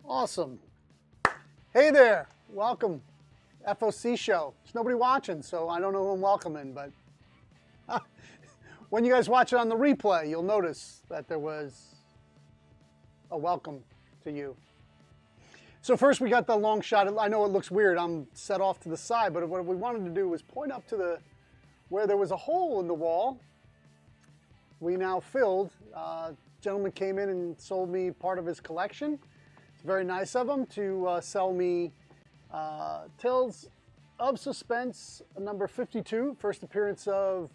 Awesome. Hey there, welcome. FOC show. There's nobody watching, so I don't know who I'm welcoming, but when you guys watch it on the replay, you'll notice that there was a welcome to you. So first we got the long shot. I know it looks weird. I'm set off to the side, but what we wanted to do was point up to where there was a hole in the wall. We now filled. Gentleman came in and sold me part of his collection. It's very nice of him to sell me Tales of Suspense number 52, first appearance of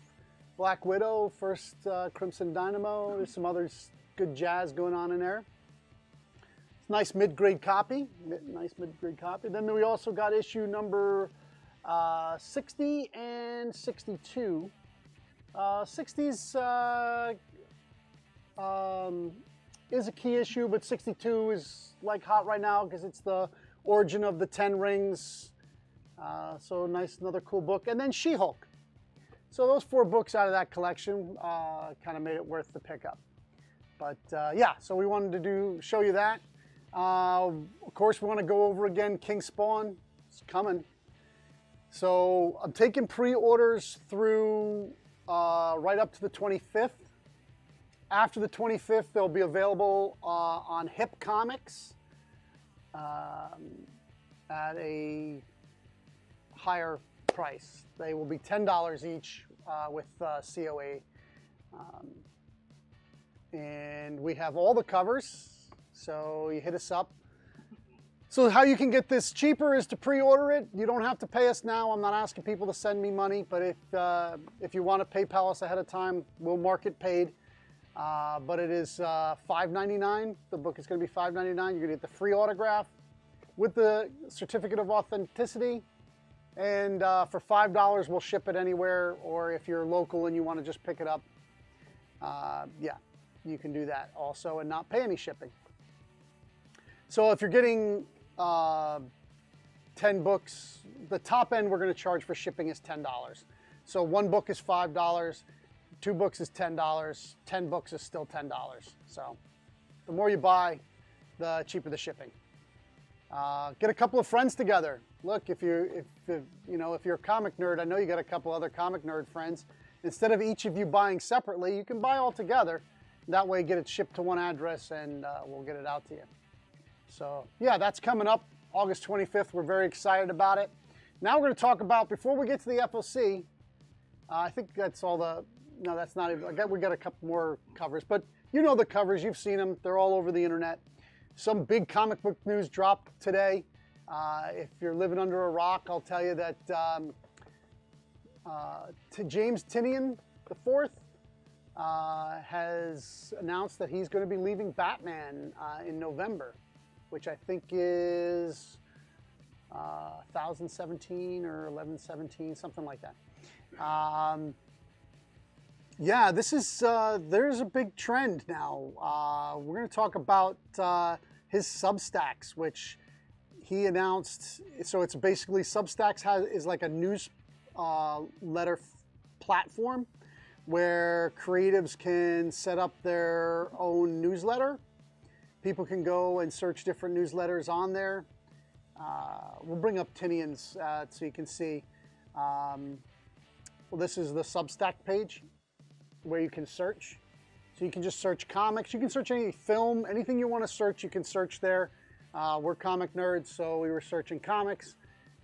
Black Widow, first Crimson Dynamo. There's some other good jazz going on in there. It's a nice mid-grade copy. Nice mid-grade copy. Then we also got issue number 60 and 62. 60's is a key issue, but 62 is like hot right now because it's the origin of the 10 Rings. So nice, another cool book. And then She-Hulk. So those 4 books out of that collection kind of made it worth the pickup. But yeah, so we wanted to show you that. Of course, we want to go over again King Spawn. It's coming. So I'm taking pre-orders through right up to the 25th. After the 25th, they'll be available on Hip Comics at a higher price. They will be $10 each with COA. And we have all the covers, so you hit us up. So how you can get this cheaper is to pre-order it. You don't have to pay us now. I'm not asking people to send me money, but if you want to PayPal us ahead of time, we'll mark it paid. But it is $5.99. The book is going to be $5.99. You're going to get the free autograph with the certificate of authenticity. And for $5, we'll ship it anywhere. Or if you're local and you want to just pick it up, yeah, you can do that also and not pay any shipping. So if you're getting 10 books, the top end we're going to charge for shipping is $10. So 1 book is $5. 2 books is $10, 10 books is still $10. So the more you buy, the cheaper the shipping. Get a couple of friends together. Look, if you're a comic nerd, I know you got a couple other comic nerd friends. Instead of each of you buying separately, you can buy all together. That way, get it shipped to one address, and we'll get it out to you. So yeah, that's coming up August 25th. We're very excited about it. Now we're going to talk about, before we get to the FOC, I think that's all the. No, that's not even. We got a couple more covers, but you know the covers. You've seen them. They're all over the internet. Some big comic book news dropped today. If you're living under a rock, I'll tell you that James Tynion IV has announced that he's going to be leaving Batman in November, which I think is 1017 or 1117, something like that. Yeah, this is, there's a big trend now. We're going to talk about his Substacks, which he announced. So it's basically, Substacks is like a news letter platform where creatives can set up their own newsletter. People can go and search different newsletters on there. We'll bring up Tynion's so you can see. Well, this is the Substack page where you can search. So you can just search comics. You can search any film, anything you want to search, you can search there. We're comic nerds, so we were searching comics.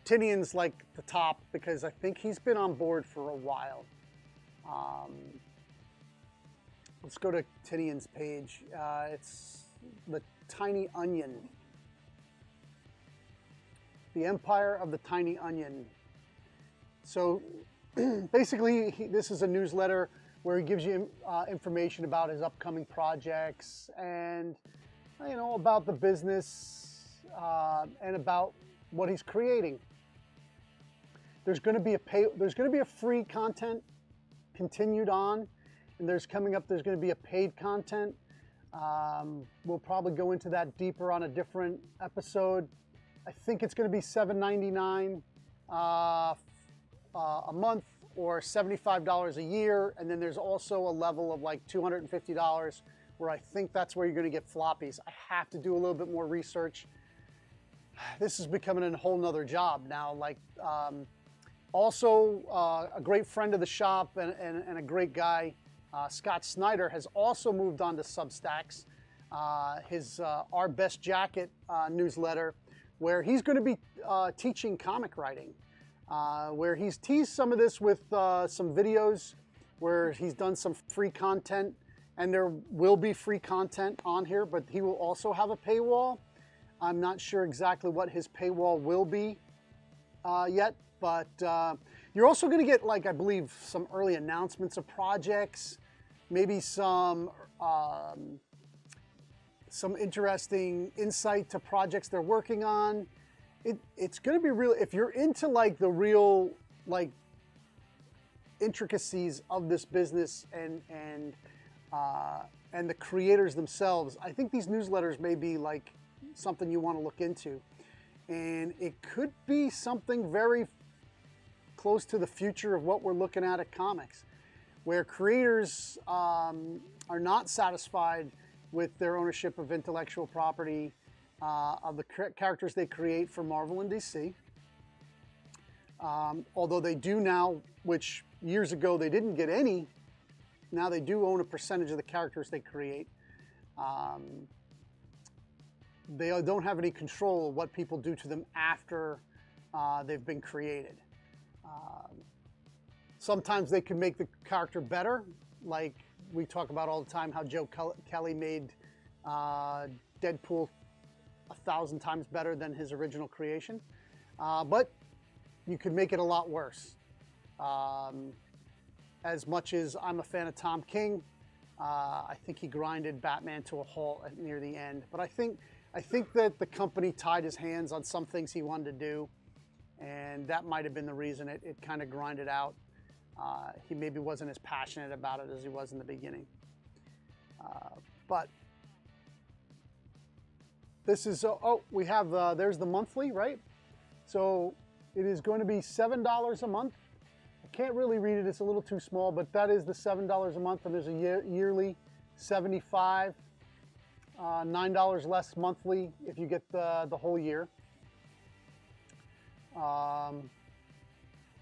Tynion's like the top because I think he's been on board for a while. Let's go to Tynion's page. It's the Tiny Onion. The Empire of the Tiny Onion. So basically, this is a newsletter where he gives you information about his upcoming projects and, you know, about the business and about what he's creating. There's going to be a free content continued on, and there's going to be a paid content. We'll probably go into that deeper on a different episode. I think it's going to be $7.99 a month or $75 a year, and then there's also a level of like $250 where I think that's where you're going to get floppies. I have to do a little bit more research. this is becoming a whole nother job now. Like, also a great friend of the shop and a great guy, Scott Snyder, has also moved on to Substacks. His Our Best Jacket newsletter, where he's going to be teaching comic writing, where he's teased some of this with some videos where he's done some free content, and there will be free content on here, but he will also have a paywall. I'm not sure exactly what his paywall will be yet, but you're also going to get, like, I believe, some early announcements of projects, maybe some interesting insight to projects they're working on. It's going to be real. If you're into, like, the real, like, intricacies of this business and the creators themselves, I think these newsletters may be, like, something you want to look into. And it could be something very close to the future of what we're looking at comics, where creators are not satisfied with their ownership of intellectual property of the characters they create for Marvel and DC. Although they do now, which years ago they didn't get any, now they do own a percentage of the characters they create. They don't have any control of what people do to them after they've been created. Sometimes they can make the character better, like we talk about all the time, how Joe Kelly made Deadpool 1,000 times better than his original creation. But you could make it a lot worse. As much as I'm a fan of Tom King, I think he grinded Batman to a halt near the end. But I think that the company tied his hands on some things he wanted to do, and that might have been the reason it kind of grinded out. He maybe wasn't as passionate about it as he was in the beginning. But this is, we have, there's the monthly, right? So it is going to be $7 a month. I can't really read it, it's a little too small, but that is the $7 a month, and there's a yearly $75, $9 less monthly if you get the whole year.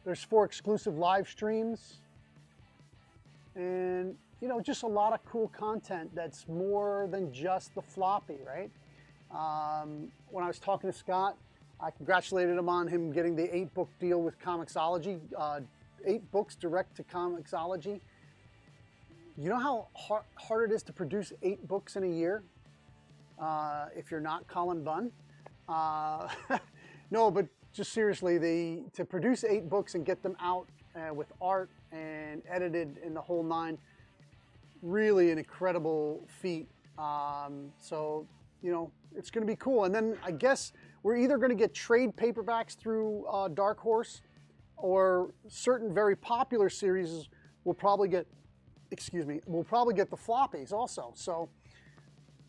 There's 4 exclusive live streams, and, you know, just a lot of cool content that's more than just the floppy, right? When I was talking to Scott, I congratulated him on him getting the 8-book deal with Comixology, 8 books direct to Comixology. You know how hard it is to produce 8 books in a year if you're not Colin Bunn? No, but just seriously, to produce 8 books and get them out with art and edited in the whole 9, really an incredible feat. So, you know, it's going to be cool. And then I guess we're either going to get trade paperbacks through Dark Horse, or certain very popular series will probably get, we'll probably get the floppies also. So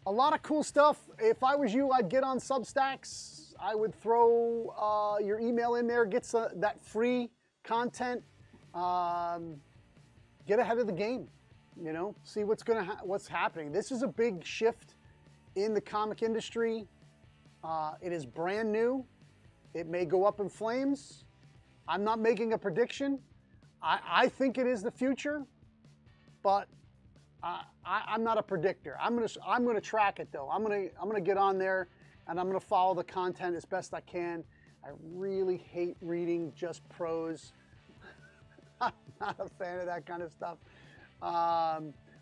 a lot of cool stuff. If I was you, I'd get on Substacks. I would throw your email in there, get that free content, get ahead of the game, you know, see what's happening. This is a big shift in the comic industry. It is brand new. It may go up in flames. I'm not making a prediction. I think it is the future, but I'm not a predictor. I'm gonna track it though. I'm gonna get on there, and I'm gonna follow the content as best I can. I really hate reading just prose. I'm not a fan of that kind of stuff.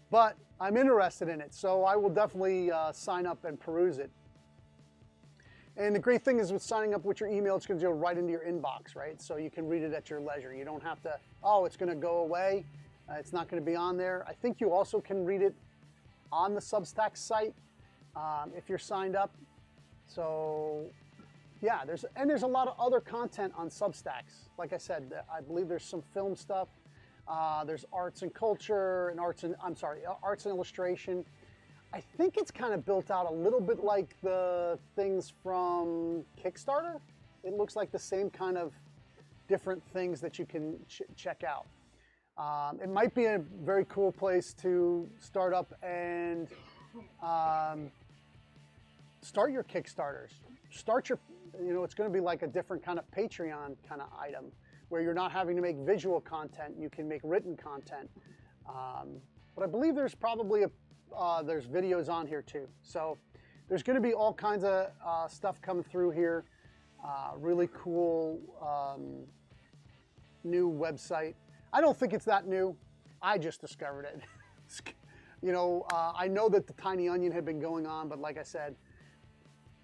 But I'm interested in it, so I will definitely sign up and peruse it. And the great thing is with signing up with your email, it's going to go right into your inbox, right? So you can read it at your leisure. You don't have to, it's going to go away. It's not going to be on there. I think you also can read it on the Substack site if you're signed up. So yeah, there's a lot of other content on Substacks. Like I said, I believe there's some film stuff. There's arts and culture and arts and illustration. I think it's kind of built out a little bit like the things from Kickstarter. It looks like the same kind of different things that you can check out. It might be a very cool place to start up and start your Kickstarters. start your, it's going to be like a different kind of Patreon kind of item where you're not having to make visual content, you can make written content. But I believe there's probably there's videos on here too. So there's going to be all kinds of stuff coming through here. Really cool new website. I don't think it's that new. I just discovered it. I know that the Tiny Onion had been going on, but like I said,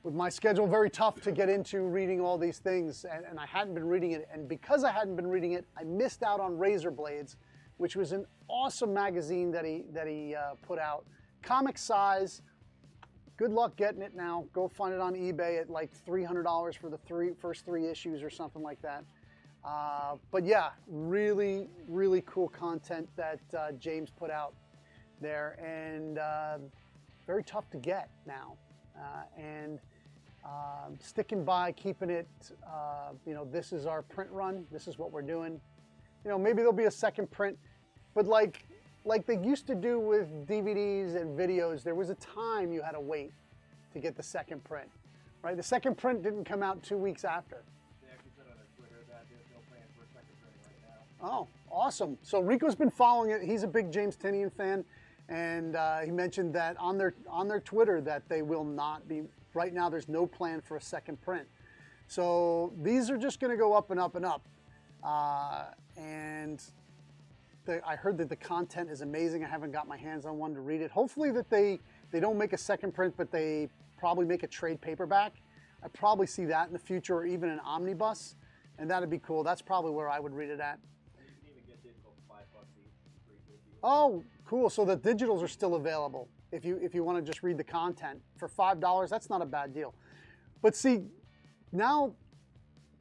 with my schedule very tough to get into reading all these things, and I hadn't been reading it, and because I hadn't been reading it, I missed out on Razor Blades, which was an awesome magazine that he put out. Comic size. Good luck getting it now. Go find it on eBay at like $300 for the first three issues or something like that. But yeah, really, really cool content that James put out there, and very tough to get now. And sticking by, keeping it, this is our print run. This is what we're doing. Maybe there'll be a second print, but like they used to do with DVDs and videos, there was a time you had to wait to get the second print, right? The second print didn't come out 2 weeks after. They actually said on their Twitter that there's no plan for a second print right now. Oh, awesome. So Rico's been following it. He's a big James Tynion fan, and he mentioned that on their Twitter that they will not be, right now there's no plan for a second print. So these are just going to go up and up and up. And I heard that the content is amazing. I haven't got my hands on one to read it. Hopefully that they don't make a second print, but they probably make a trade paperback. I probably see that in the future, or even an omnibus, and that'd be cool. That's probably where I would read it at. And you can even get digital for $5 each, $3.50. Oh, cool. So the digitals are still available if you want to just read the content for $5. That's not a bad deal. But see, now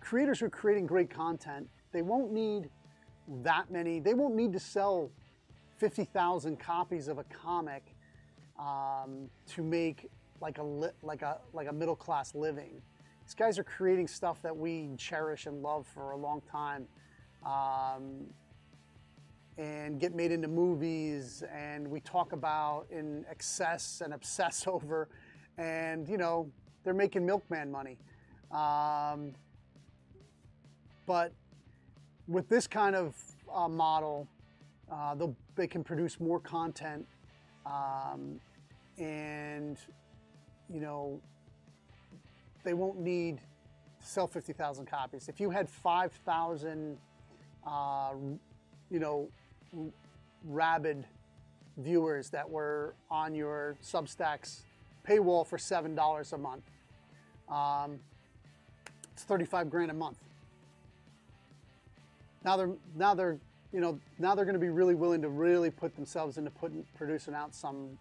creators who are creating great content, they won't need that many. They won't need to sell 50,000 copies of a comic to make like a middle class living. These guys are creating stuff that we cherish and love for a long time, and get made into movies, and we talk about in excess and obsess over, and they're making milkman money. But with this kind of model, they can produce more content, and they won't need to sell 50,000 copies. If you had 5,000, rabid viewers that were on your Substack's paywall for $7 a month, it's 35 grand a month. Now they're going to be really willing to really put themselves into producing out some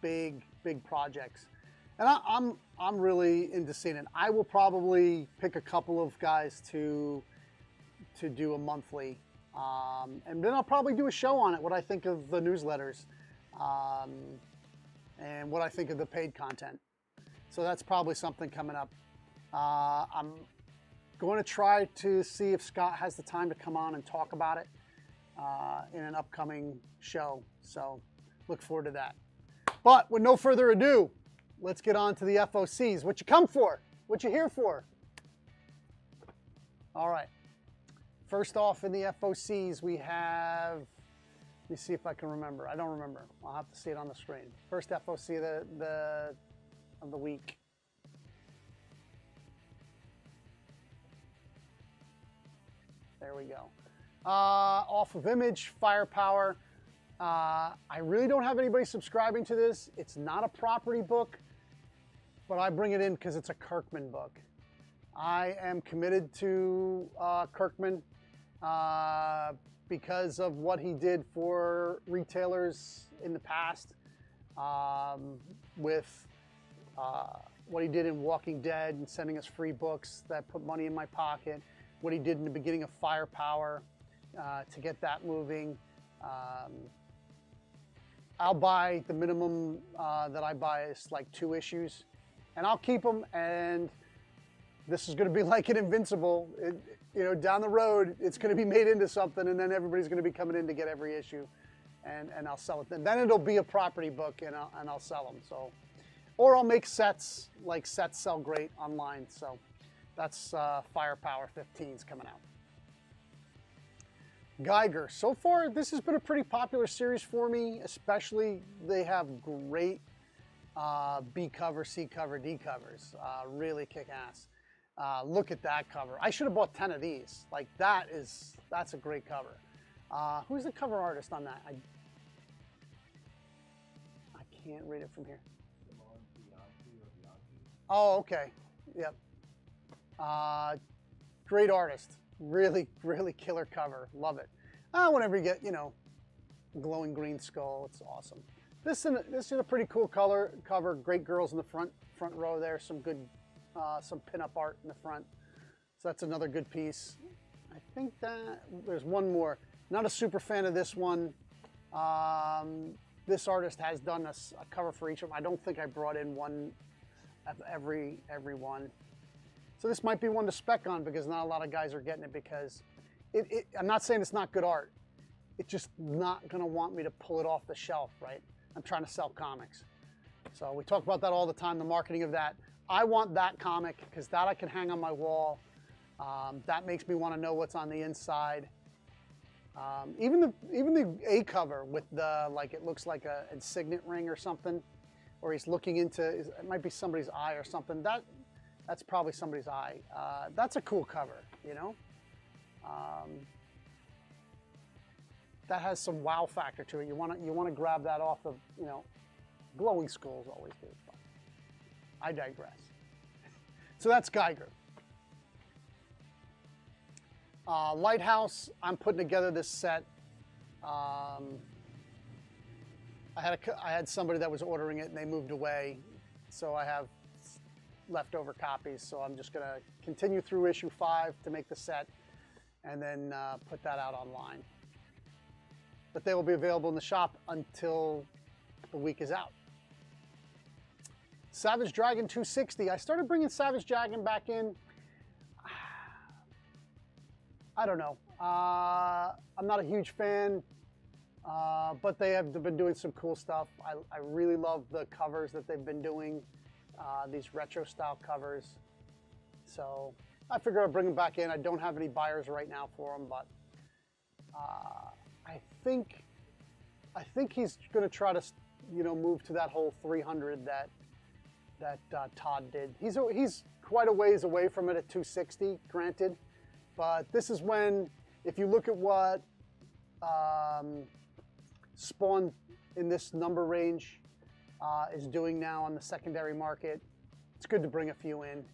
big projects, and I'm really into seeing it. I will probably pick a couple of guys to do a monthly, and then I'll probably do a show on it. What I think of the newsletters, and what I think of the paid content. So that's probably something coming up. I'm going to try to see if Scott has the time to come on and talk about it in an upcoming show. So look forward to that. But with no further ado, let's get on to the FOCs. What you come for? What you here for? All right. First off, in the FOCs, we have, let me see if I can remember. I don't remember. I'll have to see it on the screen. First FOC of the week. There we go. Off of Image, Firepower. I really don't have anybody subscribing to this. It's not a property book, but I bring it in because it's a Kirkman book. I am committed to Kirkman because of what he did for retailers in the past, with what he did in Walking Dead and sending us free books that put money in my pocket, what he did in the beginning of Firepower to get that moving. I'll buy, the minimum that I buy is like 2 issues, and I'll keep them, and this is going to be like an Invincible. Down the road, it's going to be made into something, and then everybody's going to be coming in to get every issue, and I'll sell it. And then it'll be a property book, and I'll sell them. So Or I'll make sets, like sets sell great online. So that's Firepower 15's coming out. Geiger. So far, this has been a pretty popular series for me, especially they have great B cover, C cover, D covers. Really kick ass. Look at that cover. I should have bought 10 of these. Like that's a great cover. Who's the cover artist on that? I can't read it from here. Oh, okay. Yep. Great artist. Really, really killer cover. Love it. Whenever you get, glowing green skull, it's awesome. This is a pretty cool cover. Great girls in the front row there. Some good, some pinup art in the front. So that's another good piece. I think that there's one more. Not a super fan of this one. This artist has done a cover for each of them. I don't think I brought in one of every one. So this might be one to spec on because not a lot of guys are getting it because I'm not saying it's not good art. It's just not going to want me to pull it off the shelf, right? I'm trying to sell comics. So we talk about that all the time, the marketing of that. I want that comic because that I can hang on my wall. That makes me want to know what's on the inside. Even the A cover with the, like, it looks like an signet ring or something, or he's looking into, it might be somebody's eye or something. That's probably somebody's eye. That's a cool cover, that has some wow factor to it. You want to grab that off of, glowing skulls always do. But I digress. So that's Geiger. Lighthouse. I'm putting together this set. I had somebody that was ordering it and they moved away, so I have leftover copies. So I'm just gonna continue through issue 5 to make the set, and then put that out online. But they will be available in the shop until the week is out. Savage Dragon 260. I started bringing Savage Dragon back in. I don't know. I'm not a huge fan, but they've been doing some cool stuff. I really love the covers that they've been doing, these retro style covers. So I figure I'll bring them back in. I don't have any buyers right now for them, but I think he's going to try to, move to that whole 300 that Todd did. He's quite a ways away from it at 260, granted. But this is when, if you look at what Spawn in this number range is doing now on the secondary market, it's good to bring a few in.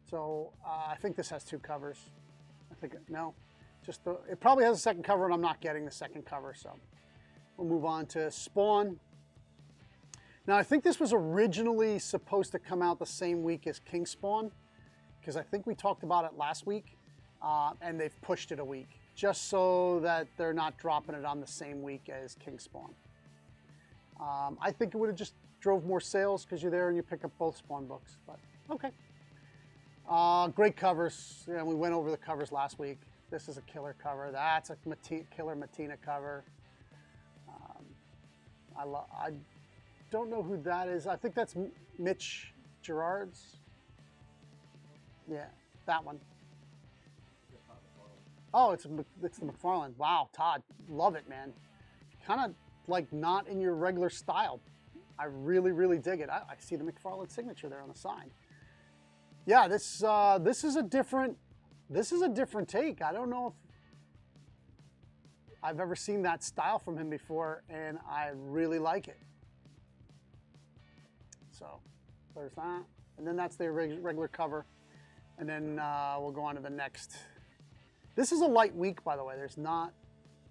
So I think this has 2 covers. It probably has a second cover, and I'm not getting the second cover. So we'll move on to Spawn. Now I think this was originally supposed to come out the same week as King Spawn, because I think we talked about it last week, and they've pushed it a week, just so that they're not dropping it on the same week as King Spawn. I think it would have just drove more sales because you're there and you pick up both Spawn books, but okay. Great covers. We went over the covers last week. This is a killer cover. That's a killer Matina cover. I don't know who that is. I think that's Mitch Gerard's. Yeah, that one. Oh, it's the McFarlane. Wow, Todd, love it, man. Kind of like not in your regular style. I really, really dig it. I see the McFarlane signature there on the side. Yeah, this is a different take. I don't know if I've ever seen that style from him before, and I really like it. So there's that, and then that's the regular cover. And then we'll go on to the next. This is a light week, by the way. There's not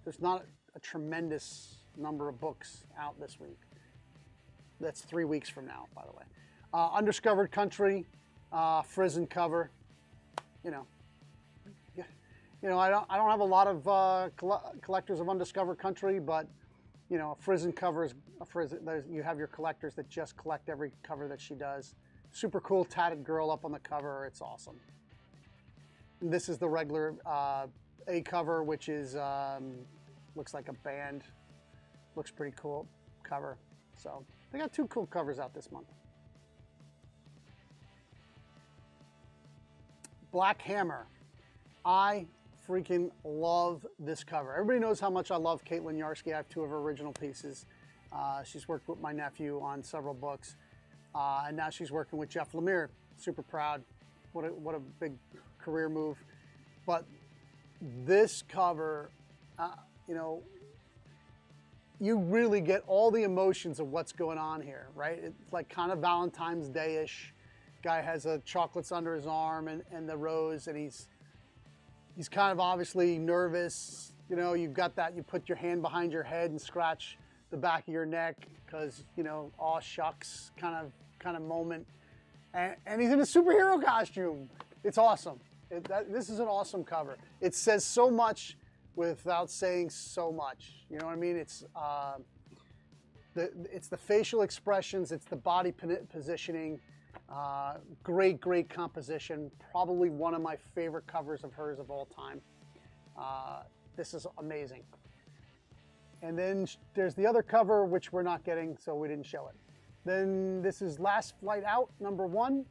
a tremendous number of books out this week. That's 3 weeks from now, by the way. Undiscovered Country, Frizzen cover. I don't have a lot of collectors of Undiscovered Country, but a Frizzen cover is a Frizzen. You have your collectors that just collect every cover that she does. Super cool tatted girl up on the cover. It's awesome. And this is the regular A cover, which is looks like a band. Looks pretty cool cover. So they got 2 cool covers out this month. Black Hammer. I freaking love this cover. Everybody knows how much I love Caitlin Yarsky. I have 2 of her original pieces. She's worked with my nephew on several books. And now she's working with Jeff Lemire. Super proud. What a big career move. But this cover, you know, you really get all the emotions of what's going on here, right? It's like kind of Valentine's Day-ish. Guy has a chocolates under his arm and the rose, and he's kind of obviously nervous. You know, you've got that, you put your hand behind your head and scratch the back of your neck because, you know, aw shucks kind of moment. And he's in a superhero costume. It's awesome. This is an awesome cover. It says so much without saying so much. You know what I mean? It's the facial expressions, it's the body positioning. Great composition. Probably one of my favorite covers of hers of all time. This is amazing. And then there's the other cover, which we're not getting, so we didn't show it. Then this is Last Flight Out, #1.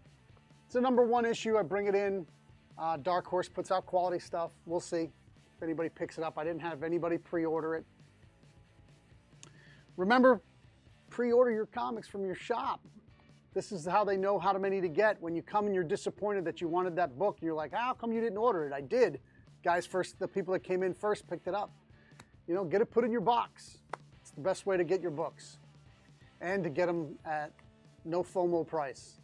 It's a #1 issue. I bring it in. Dark Horse puts out quality stuff. We'll see if anybody picks it up. I didn't have anybody pre-order it. Remember, pre-order your comics from your shop. This is how they know how many to get. When you come and you're disappointed that you wanted that book, you're like, how come you didn't order it? I did. Guys, the people that came in first picked it up. You know, get it put in your box. It's the best way to get your books. And to get them at no FOMO price.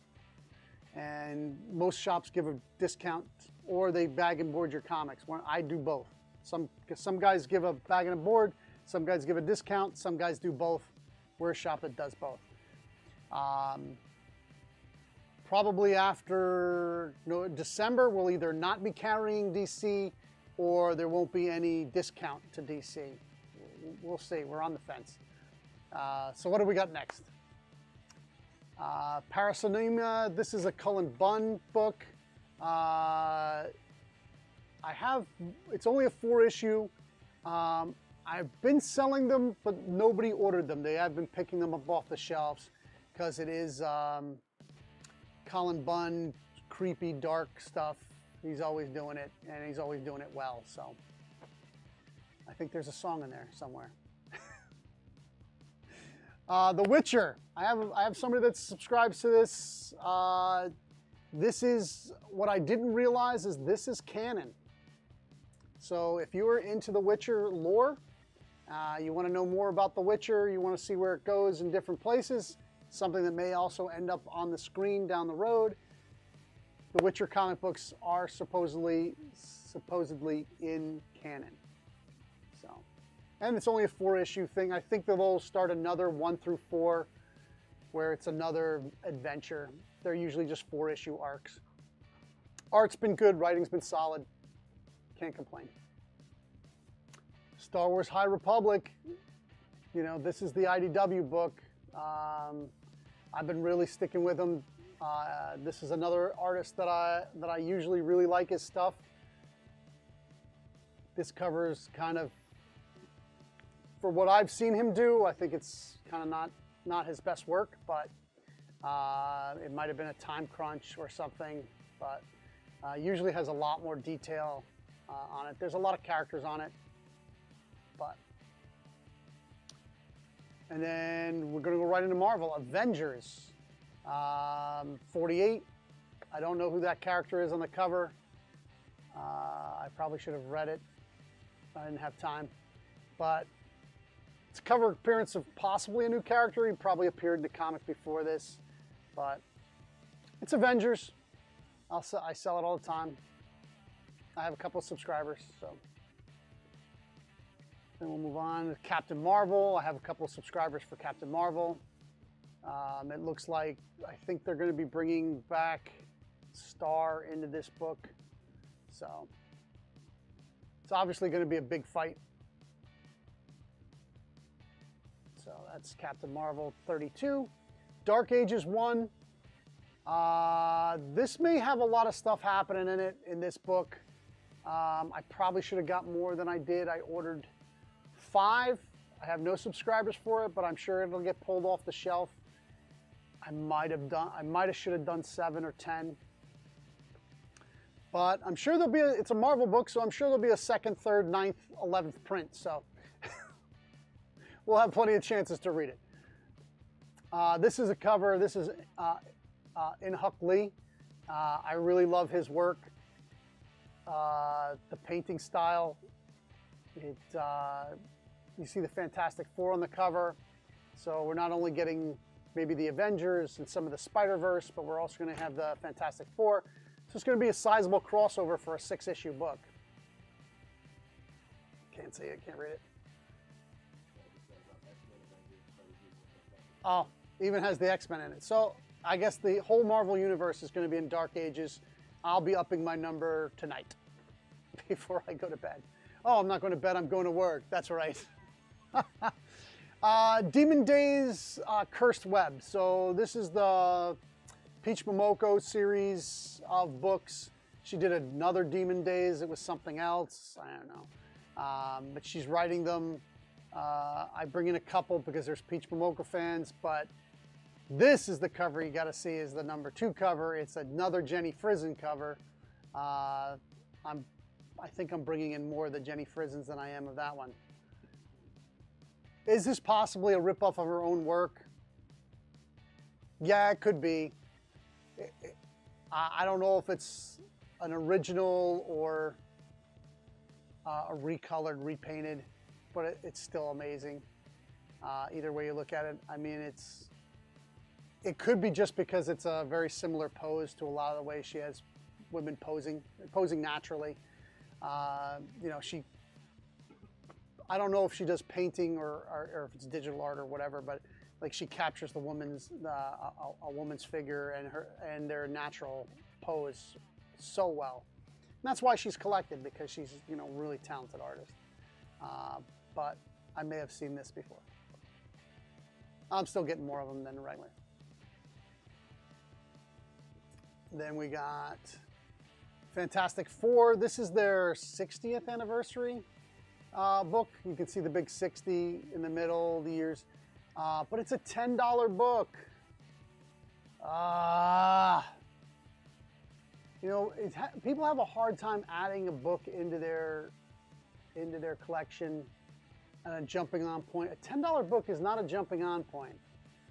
And most shops give a discount or they bag and board your comics. I do both. Some guys give a bag and a board, some guys give a discount, some guys do both. We're a shop that does both. Probably after December, we'll either not be carrying DC or there won't be any discount to DC. We'll see. We're on the fence. So what do we got next? Parasomnia. This is a Cullen Bunn book. It's only a 4-issue. I've been selling them, but nobody ordered them. They have been picking them up off the shelves because it is Cullen Bunn, creepy, dark stuff. He's always doing it, and he's always doing it well. So I think there's a song in there somewhere. The Witcher. I have somebody that subscribes to this. This is what I didn't realize is this is canon. So if you are into the Witcher lore, you want to know more about the Witcher, you want to see where it goes in different places, something that may also end up on the screen down the road. The Witcher comic books are supposedly in canon. So, and it's only a 4-issue thing. I think they'll start another 1 through 4 where it's another adventure. They're usually just 4-issue arcs. Art's been good, writing's been solid. Can't complain. Star Wars High Republic. You know, this is the IDW book. I've been really sticking with them. This is another artist that I usually really like his stuff. This covers kind of, for what I've seen him do, I think it's kind of not his best work, but it might have been a time crunch or something, but usually has a lot more detail on it. There's a lot of characters on it, but. And then we're going to go right into Marvel. Avengers 48. I don't know who that character is on the cover. I probably should have read it. I didn't have time. But it's a cover appearance of possibly a new character. He probably appeared in the comic before this. But it's Avengers. I sell it all the time. I have a couple of subscribers, so. Then we'll move on to Captain Marvel. I have a couple of subscribers for Captain Marvel. It looks like, I think they're going to be bringing back Star into this book. So it's obviously going to be a big fight. So that's Captain Marvel 32. Dark Ages 1. This may have a lot of stuff happening in it in this book. I probably should have got more than I did. I ordered 5. I have no subscribers for it, but I'm sure it'll get pulled off the shelf. I might have should have done 7 or 10. But I'm sure there'll be it's a Marvel book, so I'm sure there'll be a 2nd, 3rd, 9th, 11th print. So we'll have plenty of chances to read it. This is a cover. This is Huck Lee. I really love his work. The painting style. You see the Fantastic Four on the cover. So we're not only getting maybe the Avengers and some of the Spider-Verse, but we're also going to have the Fantastic Four. So it's going to be a sizable crossover for a 6-issue book. Can't see it, can't read it. Oh, even has the X-Men in it. So I guess the whole Marvel Universe is going to be in Dark Ages. I'll be upping my number tonight before I go to bed. Oh, I'm not going to bed, I'm going to work. That's right. Demon Days Cursed Web. So this is the Peach Momoko series of books. She did another Demon Days. It was something else. I don't know. But she's writing them. I bring in a couple because there's Peach Momoko fans, but this is the cover you got to see is the number 2 cover. It's another Jenny Frison cover. I think I'm bringing in more of the Jenny Frisons than I am of that one. Is this possibly a ripoff of her own work? Yeah, it could be. I don't know if it's an original or a recolored, repainted, but it's still amazing. Either way you look at it, I mean, it could be just because it's a very similar pose to a lot of the way she has women posing naturally. You know, I don't know if she does painting or if it's digital art or whatever, but like she captures a woman's figure and their natural pose so well. And that's why she's collected, because she's, you know, really talented artist. But I may have seen this before. I'm still getting more of them than regular. Then we got Fantastic Four. This is their 60th anniversary book. You can see the big 60 in the middle, the years. But it's a $10 book. You know, people have a hard time adding a book into their collection and a jumping on point. A $10 book is not a jumping on point.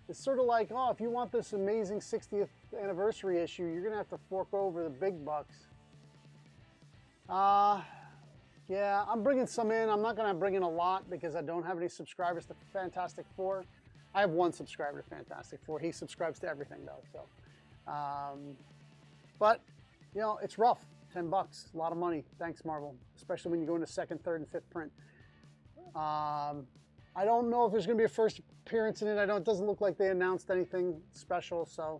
It's sort of like, oh, if you want this amazing 60th anniversary issue, you're going to have to fork over the big bucks. Yeah, I'm bringing some in. I'm not going to bring in a lot because I don't have any subscribers to Fantastic Four. I have one subscriber to Fantastic Four. He subscribes to everything, though. So, but, you know, it's rough. 10 bucks, a lot of money. Thanks, Marvel, especially when you go into 2nd, 3rd, and 5th print. I don't know if there's going to be a first appearance in it. It doesn't look like they announced anything special, so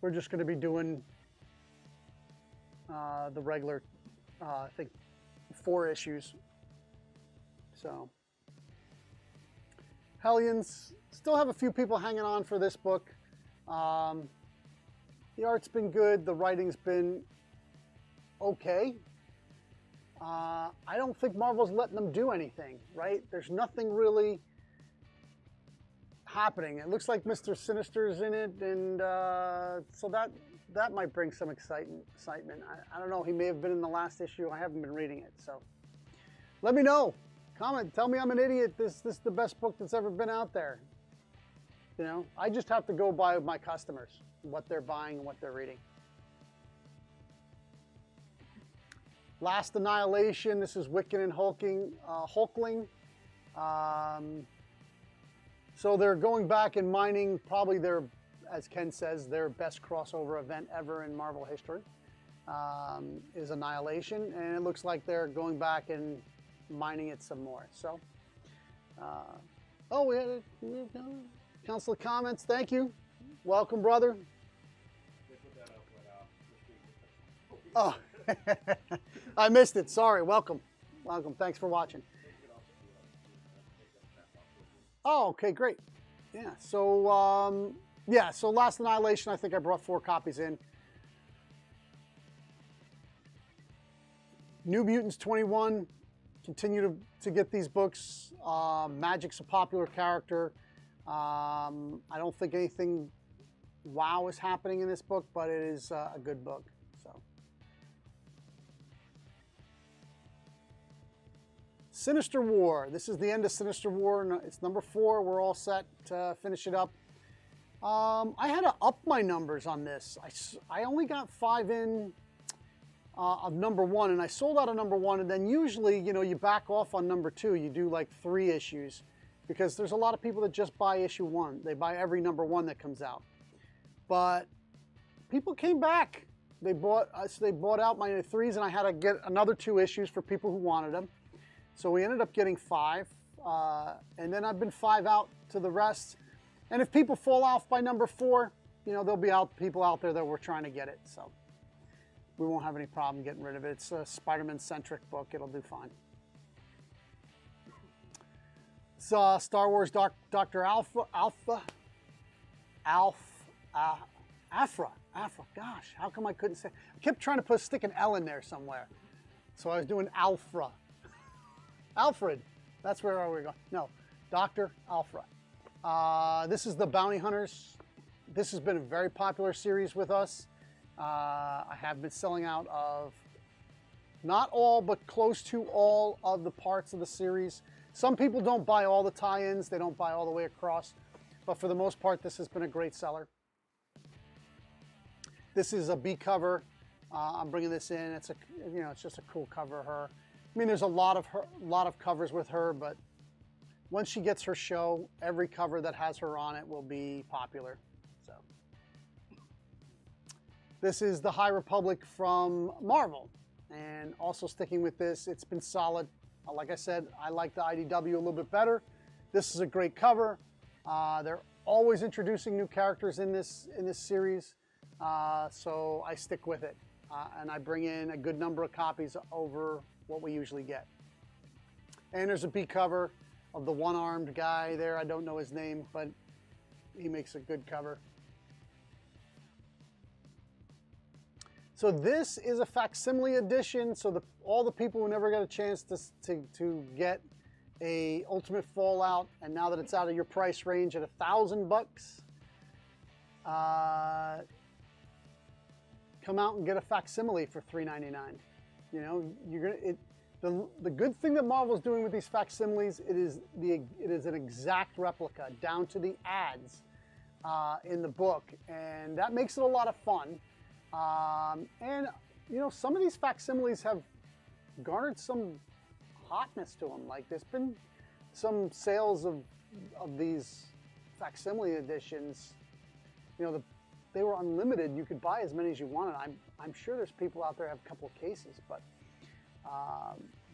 we're just going to be doing the regular, I think, 4 issues. So, Hellions, still have a few people hanging on for this book. The art's been good. The writing's been okay. I don't think Marvel's letting them do anything, right? There's nothing really happening. It looks like Mr. Sinister's in it, and so that might bring some excitement. I don't know. He may have been in the last issue. I haven't been reading it, so let me know. Comment. Tell me I'm an idiot. This is the best book that's ever been out there. You know, I just have to go by my customers, what they're buying and what they're reading. Last Annihilation. This is Wiccan and Hulkling. So they're going back and mining probably their, as Ken says, their best crossover event ever in Marvel history is Annihilation, and it looks like they're going back and mining it some more. So, oh, we had a council of comments. Thank you. Welcome, brother. Oh, I missed it. Sorry. Welcome. Welcome. Thanks for watching. Oh, okay, great. Yeah. So, so Last Annihilation, I think I brought 4 copies in. New Mutants 21. continue to get these books. Magic's a popular character. I don't think anything wow is happening in this book, but it is a good book. So, Sinister War. This is the end of Sinister War. It's number 4. We're all set to finish it up. I had to up my numbers on this. I only got 5 in of number 1, and I sold out of number 1, and then usually, you know, you back off on number 2. You do like 3 issues, because there's a lot of people that just buy issue 1. They buy every number 1 that comes out. But people came back. They bought out my 3s, and I had to get another 2 issues for people who wanted them. So we ended up getting 5, and then I've been 5 out to the rest. And if people fall off by number 4, you know, there'll be people out there that were trying to get it. So we won't have any problem getting rid of it. It's a Spider-Man-centric book. It'll do fine. It's Star Wars Dr. Afra. Gosh, how come I couldn't say? I kept trying to stick an L in there somewhere. So I was doing Alfra. Alfred. That's where we're going. No, Dr. Alfra. This is the Bounty Hunters. This has been a very popular series with us. I have been selling out of not all, but close to all of the parts of the series. Some people don't buy all the tie-ins. They don't buy all the way across. But for the most part, this has been a great seller. This is a B cover. I'm bringing this in. It's it's just a cool cover of her. I mean, there's a lot of covers with her, but once she gets her show, every cover that has her on it will be popular. So this is the High Republic from Marvel, and also sticking with this, it's been solid. Like I said, I like the IDW a little bit better. This is a great cover. They're always introducing new characters in this series, so I stick with it, and I bring in a good number of copies over what we usually get. And there's a B cover of the one-armed guy there. I don't know his name, but he makes a good cover. So this is a facsimile edition. So all the people who never got a chance to get a Ultimate Fallout, and now that it's out of your price range at $1,000, come out and get a facsimile for $3.99. You know, the good thing that Marvel's doing with these facsimiles, it is an exact replica down to the ads in the book, and that makes it a lot of fun. And you know, some of these facsimiles have garnered some hotness to them. Like there's been some sales of these facsimile editions. You know, they were unlimited. You could buy as many as you wanted. I'm sure there's people out there who have a couple of cases, but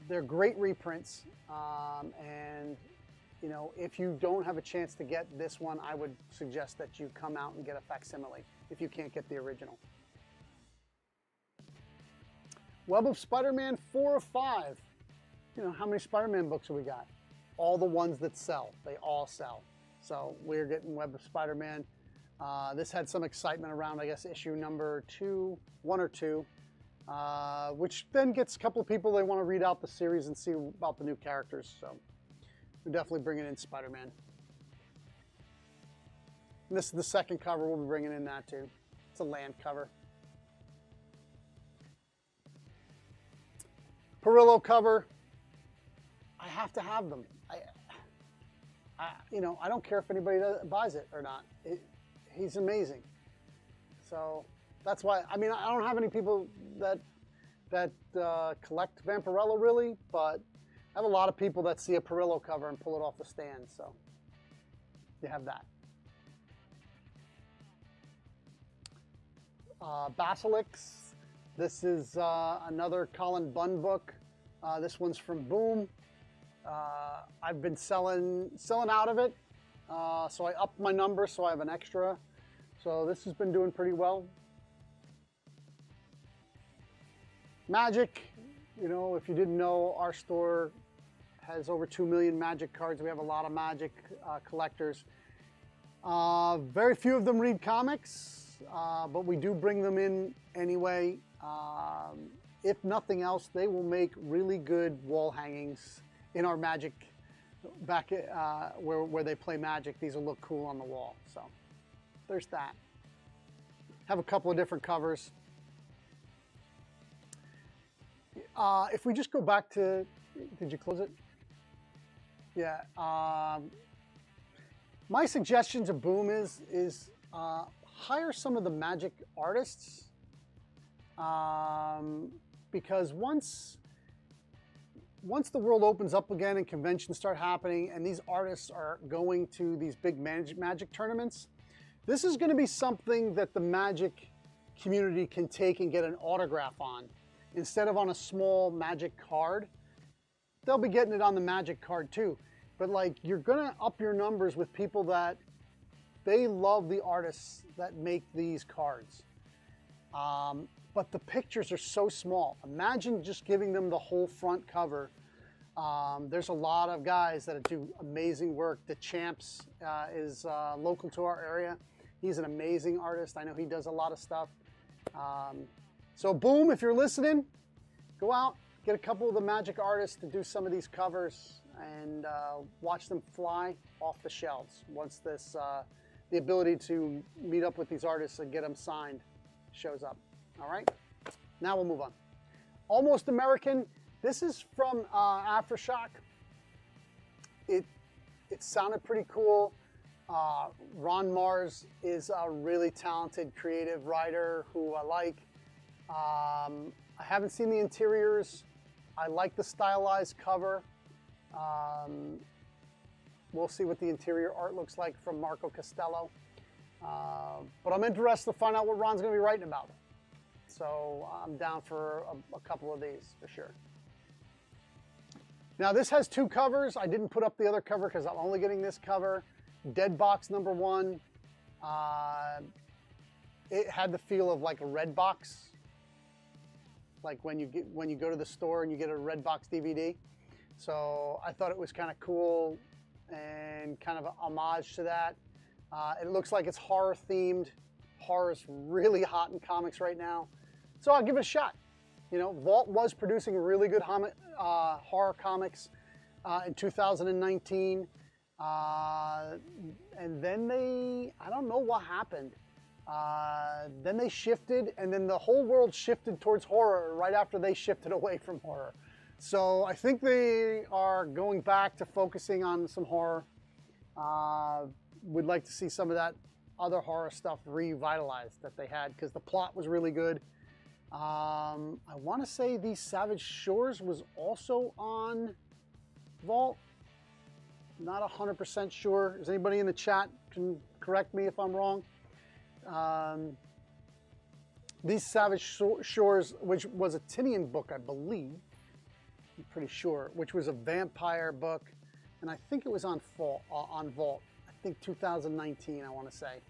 they're great reprints. And you know, if you don't have a chance to get this one, I would suggest that you come out and get a facsimile if you can't get the original. Web of Spider-Man 4 of 5. You know, how many Spider-Man books have we got? All the ones that sell. They all sell. So we're getting Web of Spider-Man. This had some excitement around, I guess, issue number 1 or 2, which then gets a couple of people, they want to read out the series and see about the new characters. So we're definitely bringing in Spider-Man. And this is the second cover. We'll be bringing in that too. It's a land cover. Perillo cover. I have to have them. You know, I don't care if anybody buys it or not. He's amazing. So that's why. I mean, I don't have any people that collect Vampirello really, but I have a lot of people that see a Perillo cover and pull it off the stand. So you have that. Basilisk. This is another Colin Bunn book. This one's from Boom. I've been selling out of it, so I upped my number so I have an extra. So this has been doing pretty well. Magic, you know, if you didn't know, our store has over 2 million Magic cards. We have a lot of Magic collectors. Very few of them read comics, but we do bring them in anyway. if nothing else, they will make really good wall hangings in our Magic, back where they play Magic. These will look cool on the wall. So there's that. Have a couple of different covers. If we just go back to, did you close it? Yeah. My suggestion to Boom is hire some of the Magic artists, because once the world opens up again and conventions start happening and these artists are going to these big Magic tournaments, this is going to be something that the Magic community can take and get an autograph on. Instead of on a small Magic card, they'll be getting it on the Magic card too. But like, you're gonna up your numbers with people that they love the artists that make these cards. But the pictures are so small. Imagine just giving them the whole front cover. There's a lot of guys that do amazing work. The Champs is local to our area. He's an amazing artist. I know he does a lot of stuff. So Boom, if you're listening, go out, get a couple of the Magic artists to do some of these covers and watch them fly off the shelves once this, the ability to meet up with these artists and get them signed shows up. All right, now we'll move on. Almost American. This is from Aftershock. It sounded pretty cool. Ron Mars is a really talented, creative writer who I like. I haven't seen the interiors. I like the stylized cover. We'll see what the interior art looks like from Marco Costello. But I'm interested to find out what Ron's going to be writing about. So I'm down for a couple of these for sure. Now this has two covers. I didn't put up the other cover because I'm only getting this cover. Dead Box #1. It had the feel of like a Red Box, like when you go to the store and you get a Red Box DVD. So I thought it was kind of cool and kind of an homage to that. It looks like it's horror themed. Horror is really hot in comics right now, so I'll give it a shot. You know, Vault was producing really good horror comics in 2019. And then I don't know what happened. Then they shifted, and then the whole world shifted towards horror right after they shifted away from horror. So I think they are going back to focusing on some horror. Would like to see some of that other horror stuff revitalized that they had, because the plot was really good. I want to say These Savage Shores was also on Vault. Not 100% sure. Is anybody in the chat can correct me if I'm wrong? These Savage Shores, which was a Tinian book, I believe. I'm pretty sure, which was a vampire book, and I think it was on Vault. I think 2019, I want to say.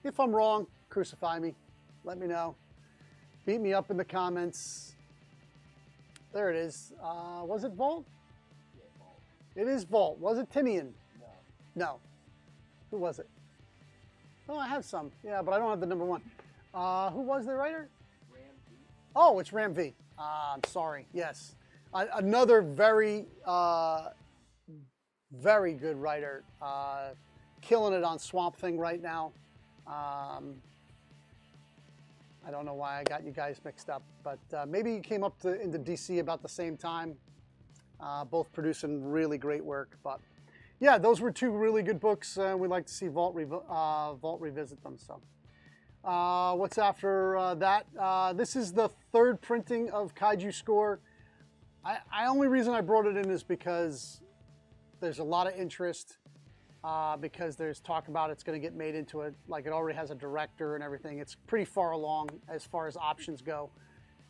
If I'm wrong, crucify me. Let me know. Beat me up in the comments. There it is. Was it Vault? Yeah, Vault. It is Vault. Was it Tinian? No. No. Who was it? Oh, I have some. Yeah, but I don't have the #1. Who was the writer? Ram V. Oh, it's Ram V. I'm sorry. Yes. Another very, very good writer. Killing it on Swamp Thing right now. I don't know why I got you guys mixed up, but maybe you came up into DC about the same time. Both producing really great work. But yeah, those were two really good books. We'd like to see Vault revisit them. So what's after that? This is the third printing of Kaiju Score. Only reason I brought it in is because there's a lot of interest. Because there's talk about it's going to get made into it already has a director and everything. It's pretty far along as far as options go,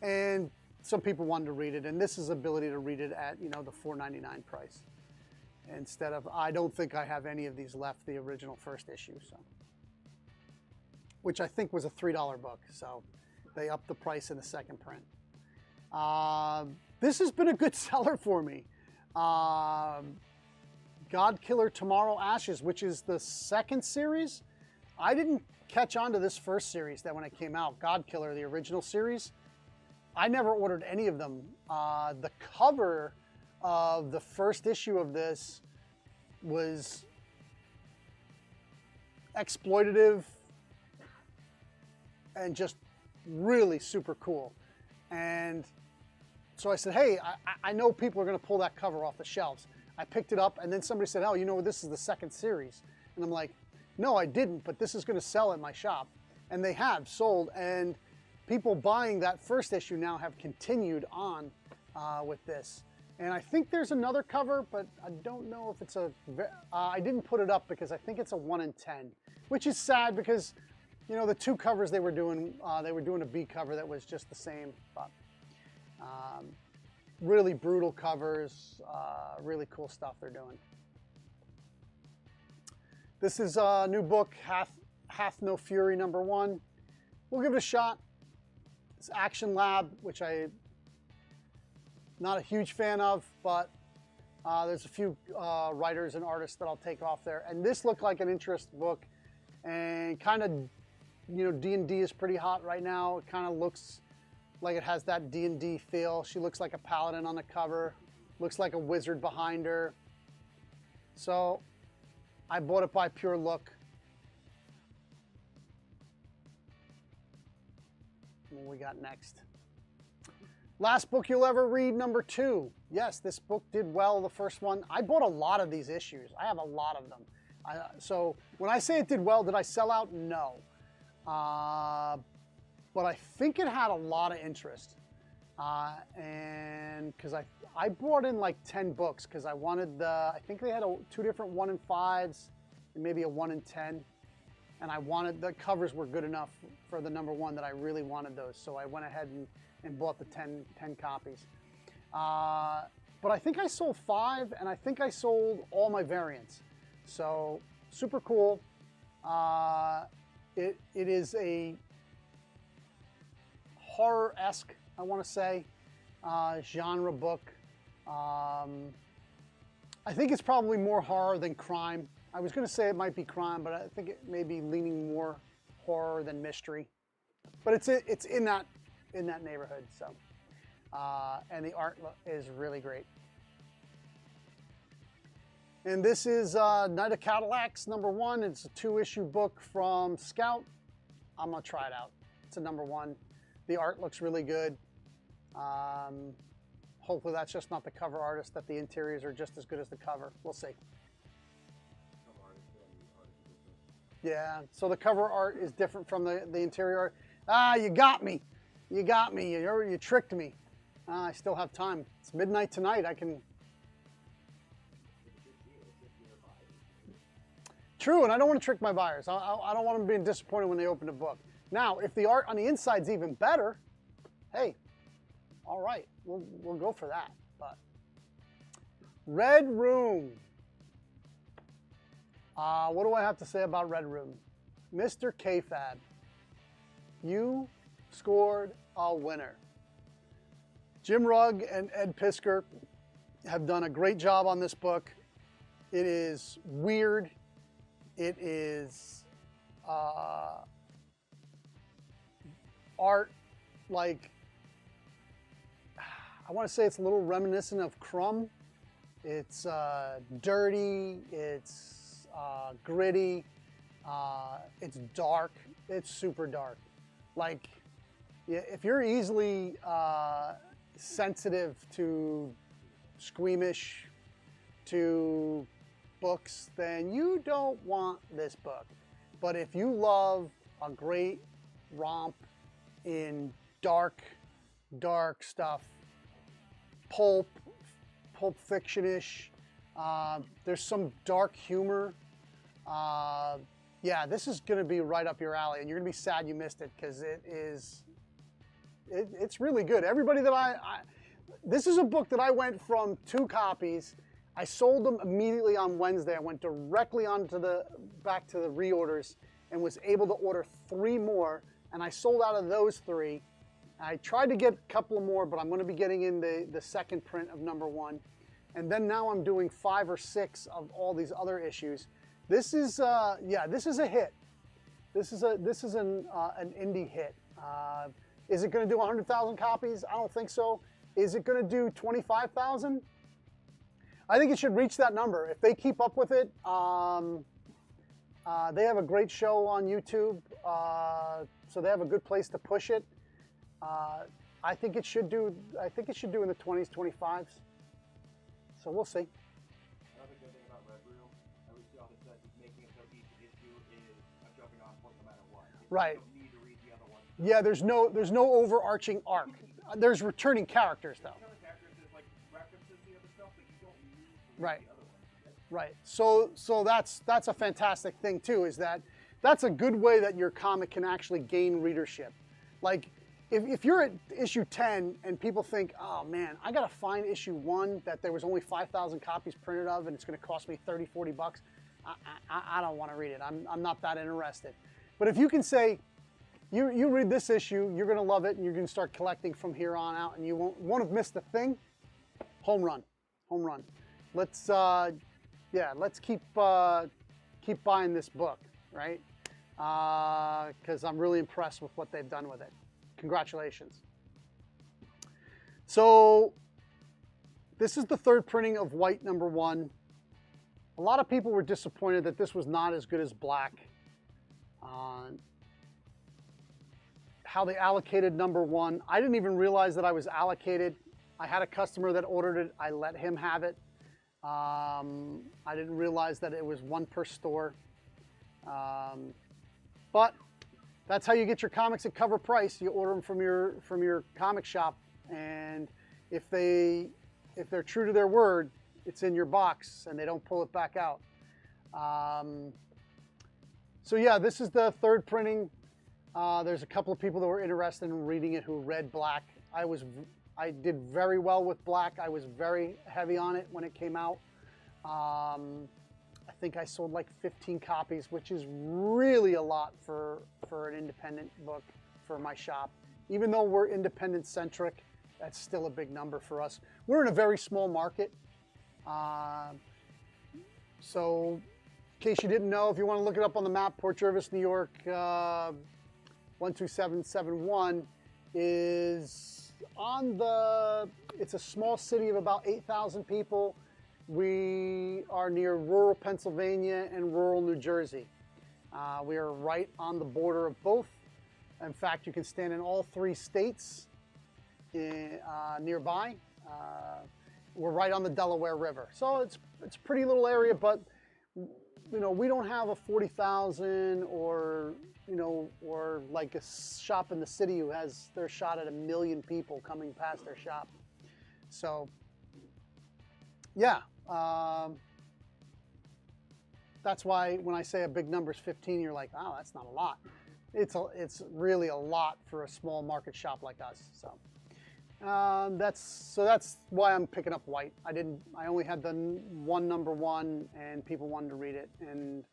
and some people wanted to read it, and this is ability to read it at the $4.99 price instead of, I don't think I have any of these left, the original first issue, so, which I think was a $3 book, so they upped the price in the second print. This has been a good seller for me. God Killer Tomorrow Ashes, which is the second series. I didn't catch on to this first series that when it came out, God Killer, the original series. I never ordered any of them. The cover of the first issue of this was exploitative and just really super cool. And so I said, hey, I know people are going to pull that cover off the shelves. I picked it up, and then somebody said, oh, you know, this is the second series. And I'm like, no, I didn't, but this is going to sell at my shop. And they have sold, and people buying that first issue now have continued on with this. And I think there's another cover, but I don't know if it's I didn't put it up because I think it's a 1 in 10, which is sad because, you know, the two covers they were doing a B cover that was just the same, but really brutal covers, really cool stuff they're doing. This is a new book, Hath No Fury #1. We'll give it a shot. It's Action Lab, which I'm not a huge fan of, but there's a few writers and artists that I'll take off there. And this looked like an interest book, and kind of, you know, D&D is pretty hot right now. It kind of looks like it has that D&D feel. She looks like a paladin on the cover, looks like a wizard behind her. So I bought it by pure look. What we got next? Last book you'll ever read, #2. Yes, this book did well, the first one. I bought a lot of these issues. I have a lot of them. So when I say it did well, did I sell out? No. But I think it had a lot of interest. And because I brought in like 10 books because I wanted I think they had two different 1 in 5s and maybe a 1 in 10. And I wanted, the covers were good enough for the #1 that I really wanted those. So I went ahead and bought the 10 copies. But I think I sold 5, and I think I sold all my variants. So super cool. It is a horror-esque, I want to say, genre book. I think it's probably more horror than crime. I was going to say it might be crime, but I think it may be leaning more horror than mystery. But it's in that neighborhood. So, and the art is really great. And this is Night of Cadillacs #1. It's a 2-issue book from Scout. I'm gonna try it out. It's a #1. The art looks really good. Hopefully that's just not the cover artist, that the interiors are just as good as the cover. We'll see. Yeah, so the cover art is different from the interior art. Ah, you got me. You got me. You tricked me. I still have time. It's midnight tonight. I can... True, and I don't want to trick my buyers. I don't want them being disappointed when they open the book. Now, if the art on the inside is even better, hey, all right, we'll go for that. But Red Room. What do I have to say about Red Room? Mr. K-Fab, you scored a winner. Jim Rugg and Ed Pisker have done a great job on this book. It is weird. It is art like, I want to say it's a little reminiscent of Crumb. It's dirty, it's gritty, it's dark, it's super dark. Like, yeah, if you're easily sensitive to squeamish, to books, then you don't want this book. But if you love a great romp in dark stuff, pulp fiction-ish, there's some dark humor. Yeah, this is going to be right up your alley, and you're going to be sad you missed it because it's really good. Everybody that this is a book that I went from 2 copies. I sold them immediately on Wednesday. I went directly back to the reorders and was able to order 3 more, and I sold out of those 3. I tried to get a couple more, but I'm going to be getting in the second print of #1. And then now I'm doing 5 or 6 of all these other issues. This is, yeah, this is a hit. This is an Indy hit. Is it going to do 100,000 copies? I don't think so. Is it going to do 25,000? I think it should reach that number. If they keep up with it, they have a great show on YouTube, so they have a good place to push it. I think it should do in the 20s, 25s. So we'll see. Another good thing about Red Room, at least y'all said, is making it so each issue is a jumping on point no matter what. Right. You don't need to read the other one. Yeah, there's no overarching arc. There's returning characters though. Returning characters is like references the other stuff, but you don't need to read Right. the other one. Right. So that's a fantastic thing too, is that's a good way that your comic can actually gain readership. Like if you're at issue 10 and people think, oh man, I gotta find issue 1 that there was only 5,000 copies printed of and it's gonna cost me 30, 40 bucks, I don't wanna read it. I'm not that interested. But if you can say, you read this issue, you're gonna love it and you're gonna start collecting from here on out and you won't have missed a thing, home run. Let's keep buying this book, right? Because I'm really impressed with what they've done with it. Congratulations. So this is the 3rd printing of White #1. A lot of people were disappointed that this was not as good as Black. How they allocated #1. I didn't even realize that I was allocated. I had a customer that ordered it. I let him have it. I didn't realize that it was 1 per store. But that's how you get your comics at cover price. You order them from your comic shop, and if they're true to their word, it's in your box and they don't pull it back out. So yeah, this is the 3rd printing. There's a couple of people that were interested in reading it who read Black. I did very well with Black. I was very heavy on it when it came out. I think I sold like 15 copies, which is really a lot for an independent book for my shop. Even though we're independent centric, that's still a big number for us. We're in a very small market. So in case you didn't know, if you want to look it up on the map, Port Jervis, New York, 12771 is it's a small city of about 8,000 people. We are near rural Pennsylvania and rural New Jersey. We are right on the border of both. In fact, you can stand in all 3 states nearby. We're right on the Delaware River. So it's a pretty little area, but we don't have a 40,000 or like a shop in the city who has their shot at 1 million people coming past their shop. So yeah, that's why when I say a big number is 15, you're like, oh, that's not a lot. It's really a lot for a small market shop like us. So that's why I'm picking up White. I only had the one #1, and people wanted to read it, and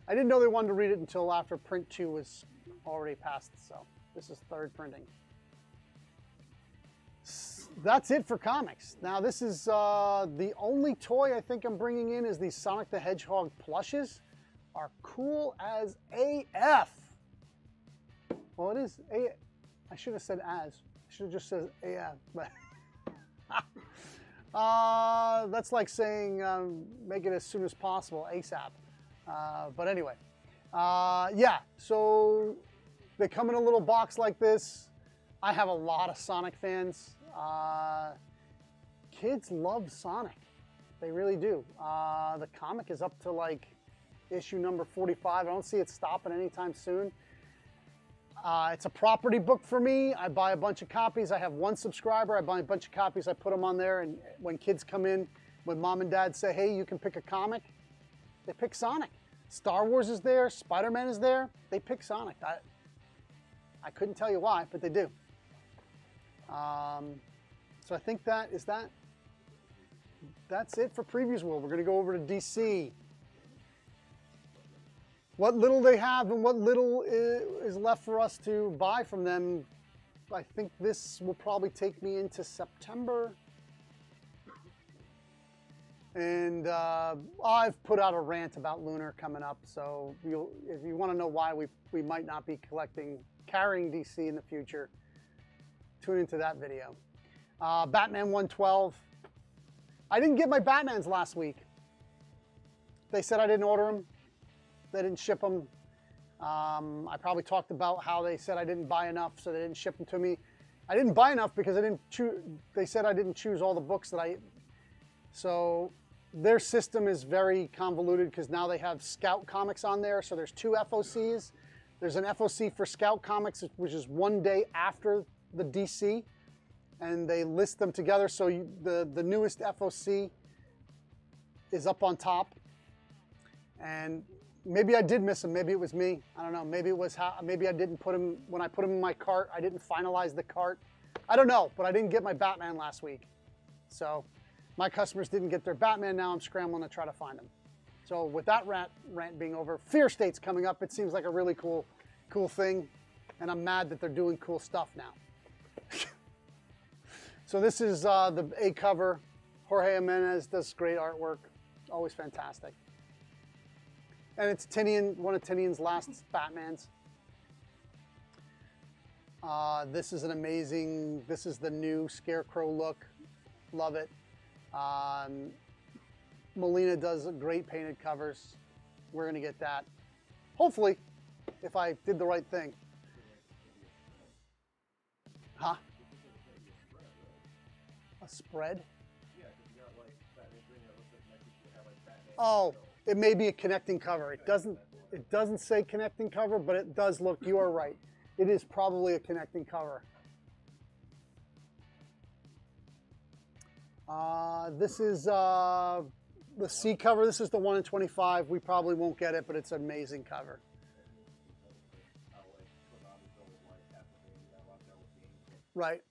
I didn't know they wanted to read it until after print 2 was already passed. So this is 3rd printing. That's it for comics. Now this is the only toy I think I'm bringing in is these Sonic the Hedgehog plushes. Are cool as AF. Well, it is I should have said as. I should have just said AF. But that's like saying make it as soon as possible, ASAP. But anyway, yeah. So they come in a little box like this. I have a lot of Sonic fans. Kids love Sonic. They really do. The comic is up to like issue number 45. I don't see it stopping anytime soon. It's a property book for me. I buy a bunch of copies. I have 1 subscriber. I buy a bunch of copies. I put them on there. And when kids come in, when mom and dad say, hey, you can pick a comic, they pick Sonic. Star Wars is there. Spider-Man is there. They pick Sonic. I couldn't tell you why, but they do. So I think that's it for Previews World. We're going to go over to DC. What little they have and what little is left for us to buy from them, I think this will probably take me into September. And I've put out a rant about Lunar coming up, so if you want to know why we might not be carrying DC in the future, tune into that video. Batman 112. I didn't get my Batmans last week. They said I didn't order them. They didn't ship them. I probably talked about how they said I didn't buy enough, so they didn't ship them to me. I didn't buy enough because they said I didn't choose all the books that so their system is very convoluted because now they have Scout Comics on there. So there's 2 FOCs. There's an FOC for Scout Comics, which is one day after the DC, and they list them together. So the newest FOC is up on top. And maybe I did miss them. Maybe it was me. I don't know. Maybe it was maybe I didn't put them when I put them in my cart. I didn't finalize the cart. I don't know, but I didn't get my Batman last week. So my customers didn't get their Batman. Now I'm scrambling to try to find them. So with that rant being over, Fear State's coming up. It seems like a really cool thing, and I'm mad that they're doing cool stuff now. So this is the A cover. Jorge Jimenez does great artwork. Always fantastic. And it's one of Tinian's last Batmans. This is this is the new Scarecrow look. Love it. Molina does great painted covers. We're going to get that. Hopefully, if I did the right thing. Huh? A spread? Yeah, because you got like Batman Green that looks like next to you have like Batman. Oh, it may be a connecting cover. It doesn't say connecting cover, but it does look, you are right. It is probably a connecting cover. This is the C cover. This is the 1 in 25. We probably won't get it, but it's an amazing cover. Right.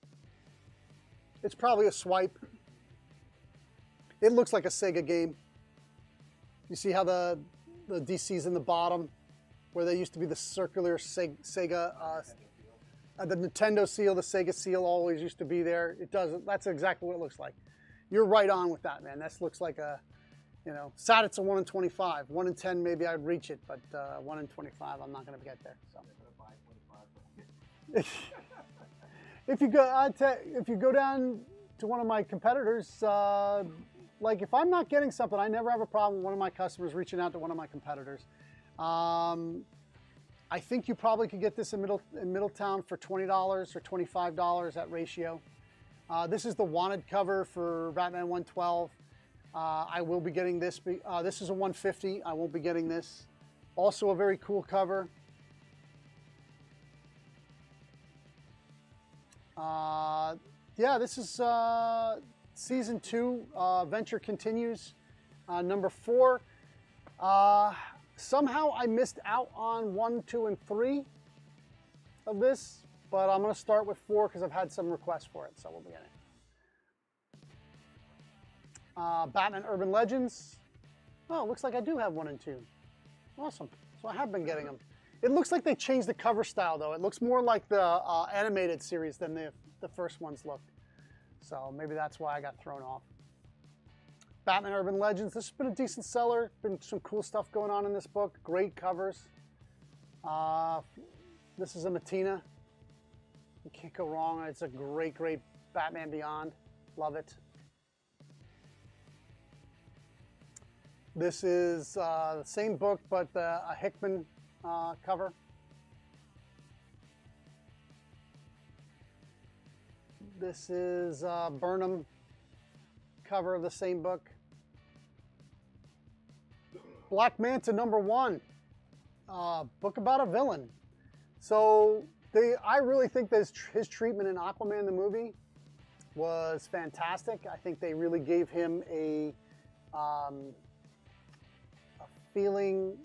It's probably a swipe. It looks like a Sega game. You see how the DC's in the bottom, where they used to be the circular Sega, the Nintendo seal, the Sega seal always used to be there. It doesn't. That's exactly what it looks like. You're right on with that, man. This looks like a, sad it's a 1 in 25. 1 in 10, maybe I'd reach it, but 1 in 25, I'm not going to get there. So. If you go down to one of my competitors, like if I'm not getting something, I never have a problem with one of my customers reaching out to one of my competitors. I think you probably could get this in Middletown for $20 or $25 at ratio. This is the wanted cover for Batman 112. I will be getting this. This is a 150. I won't be getting this. Also a very cool cover. Yeah, this is season 2. Venture continues. Number 4. Somehow I missed out on 1, 2, and 3 of this, but I'm going to start with 4 because I've had some requests for it, so we'll be in it. Batman Urban Legends. Oh, it looks like I do have 1 and 2. Awesome. So I have been getting them. It looks like they changed the cover style, though. It looks more like the animated series than the first ones looked. So maybe that's why I got thrown off. Batman Urban Legends. This has been a decent seller. Been some cool stuff going on in this book. Great covers. This is a Matina. You can't go wrong. It's a great, great Batman Beyond. Love it. This is the same book, but a Hickman cover. This is Burnham cover of the same book. Black Manta #1, book about a villain. So I really think that his treatment in Aquaman the movie was fantastic. I think they really gave him a feeling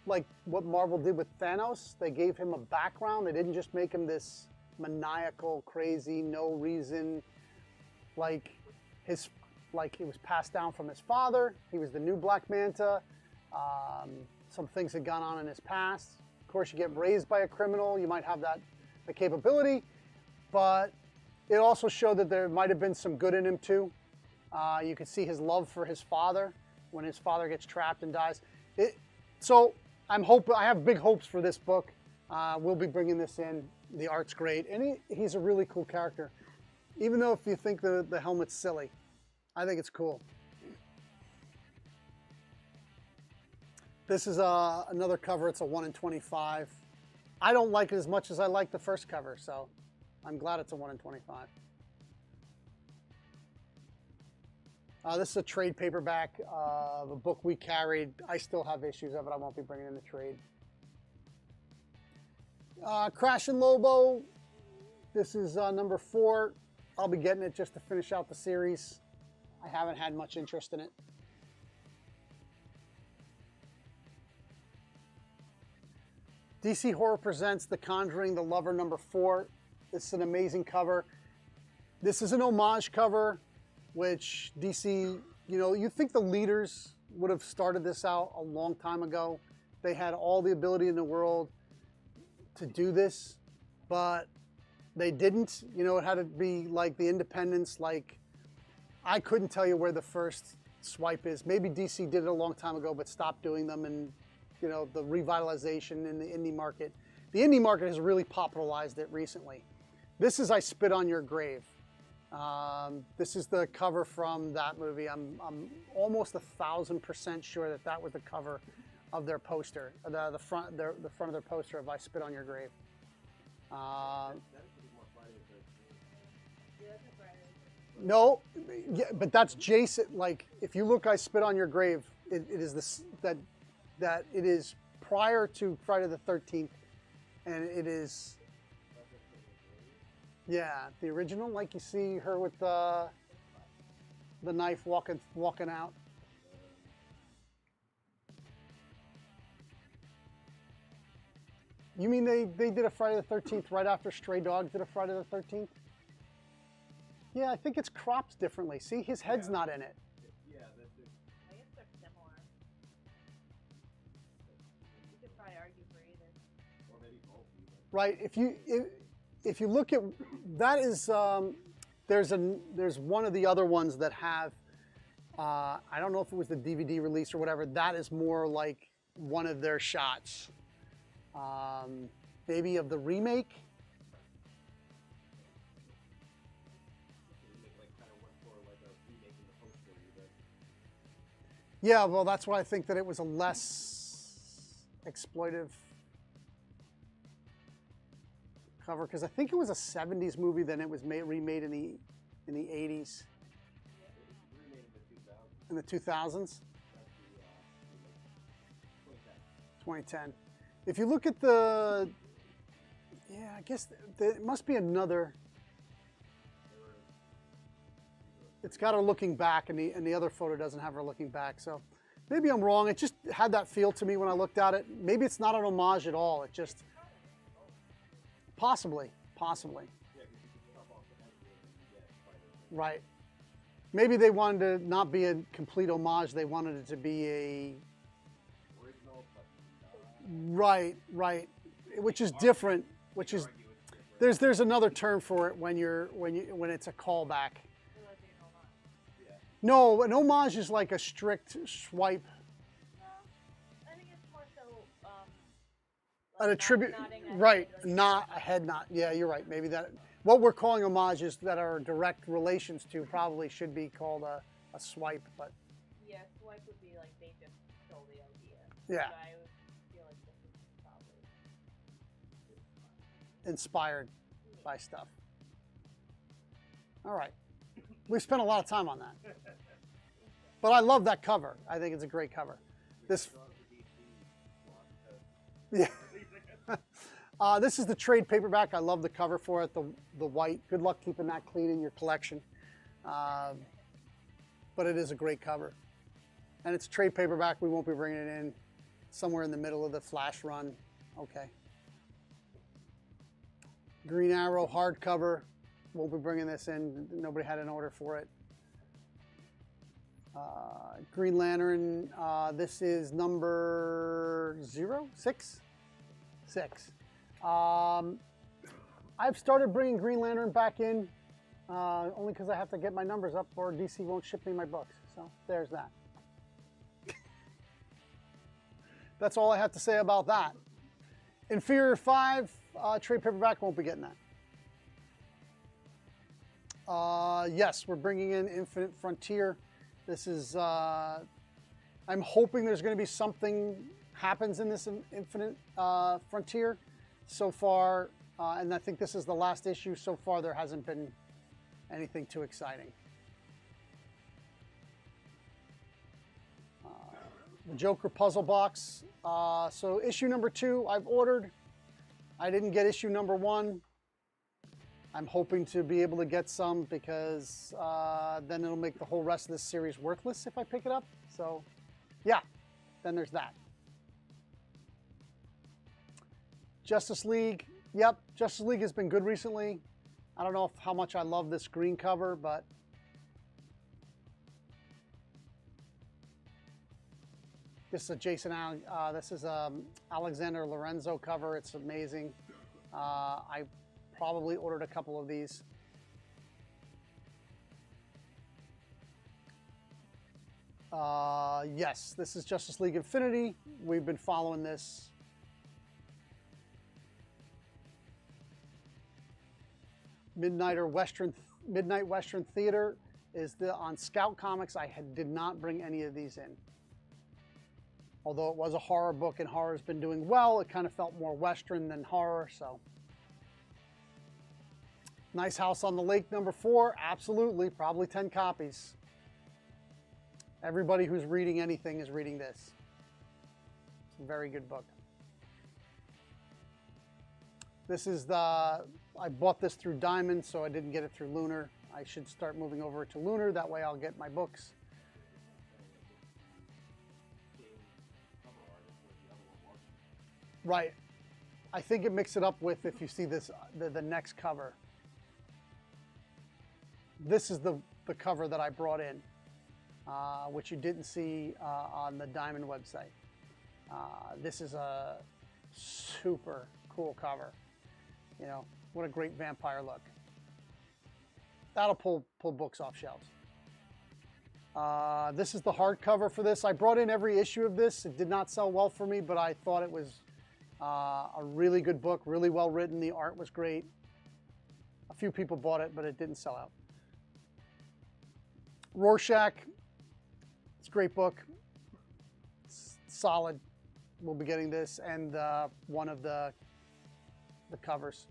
like what Marvel did with Thanos. They gave him a background. They didn't just make him this maniacal, crazy, no reason, like it was passed down from his father. He was the new Black Manta. Some things had gone on in his past. Of course, you get raised by a criminal. You might have the capability, but it also showed that there might have been some good in him too. You can see his love for his father when his father gets trapped and dies. So I have big hopes for this book. We'll be bringing this in. The art's great, and he's a really cool character. Even though if you think the helmet's silly, I think it's cool. This is another cover. It's a 1 in 25. I don't like it as much as I like the first cover, so I'm glad it's a 1 in 25. This is a trade paperback of a book we carried. I still have issues of it. I won't be bringing in the trade. Crash and Lobo. This is number 4. I'll be getting it just to finish out the series. I haven't had much interest in it. DC Horror presents The Conjuring, The Lover, number 4. This is an amazing cover. This is an homage cover, which DC, you think the leaders would have started this out a long time ago. They had all the ability in the world to do this, but they didn't. It had to be like the independents. Like, I couldn't tell you where the first swipe is. Maybe DC did it a long time ago, but stopped doing them, and the revitalization in the indie market. The indie market has really popularized it recently. This is I Spit on Your Grave. This is the cover from that movie. I'm almost 1,000% sure that was the cover of their poster, the front of their poster of I Spit on Your Grave. No, yeah, but that's Jason. Like, if you look I Spit on Your Grave, it is this that it is prior to Friday the 13th, and it is, yeah, the original. Like, you see her with the knife walking out. You mean they did a Friday the 13th right after Stray Dogs did a Friday the 13th? Yeah, I think it's cropped differently. See, his head's not in it. Yeah, that's it. I guess they're similar. You could probably argue for either. Or maybe both even. Right. If you look at that, is there's one of the other ones that have I don't know if it was the DVD release or whatever. That is more like one of their shots, maybe of the remake. Yeah, well, that's why I think that it was a less exploitive cover, because I think it was a 70s movie, then it was remade in the 80s. In the 2000s? 2010. If you look at I guess it must be another. It's got her looking back, and the other photo doesn't have her looking back. So maybe I'm wrong. It just had that feel to me when I looked at it. Maybe it's not an homage at all. It just possibly. Right. Maybe they wanted to not be a complete homage. They wanted it to be a right, which is different. Which is there's another term for it when it's a callback. No, an homage is like a strict swipe. No, I think it's more so An attribute, right? Not a head nod. Yeah, you're right. Maybe that what we're calling homages that are direct relations to probably should be called a swipe, but yeah, swipe would be like they just stole the idea. Yeah. But I would feel like this is probably inspired by stuff. All right. We spent a lot of time on that. But I love that cover. I think it's a great cover. This Yeah. This is the trade paperback. I love the cover for it, the white. Good luck keeping that clean in your collection. But it is a great cover. And it's a trade paperback. We won't be bringing it in somewhere in the middle of the flash run. Okay. Green Arrow hardcover. Won't be bringing this in. Nobody had an order for it. Green Lantern. This is number 6. I've started bringing Green Lantern back in. only because I have to get my numbers up or DC won't ship me my books. So there's that. That's all I have to say about that. Inferior 5, trade paperback, won't be getting that. Yes, we're bringing in Infinite Frontier. This is, I'm hoping there's going to be something happens in this Infinite Frontier. So far, and I think this is the last issue, so far there hasn't been anything too exciting. The Joker puzzle box. So issue number 2 I've ordered. I didn't get issue number 1. I'm hoping to be able to get some because then it'll make the whole rest of this series worthless if I pick it up. So yeah, then there's that. Justice League. Yep, Justice League has been good recently. I don't know how much I love this green cover, but this is a this is a Alexander Lorenzo cover. It's amazing. I probably ordered a couple of these. Yes, this is Justice League Infinity. We've been following this. Midnight Western Theater is on Scout Comics. I did not bring any of these in. Although it was a horror book and horror's been doing well, it kind of felt more Western than horror, so. Nice House on the Lake number 4, absolutely, probably 10 copies. Everybody who's reading anything is reading this. It's a very good book. This is I bought this through Diamond, so I didn't get it through Lunar. I should start moving over to Lunar, that way I'll get my books. Right. I think it mixed it up with, if you see this, the next cover. This is the cover that I brought in, which you didn't see on the Diamond website. This is a super cool cover. You know, what a great vampire look. That'll pull books off shelves. This is the hardcover for this. I brought in every issue of this. It did not sell well for me, but I thought it was a really good book, really well written. The art was great. A few people bought it, but it didn't sell out. Rorschach, it's a great book. It's solid. We'll be getting this and one of the covers.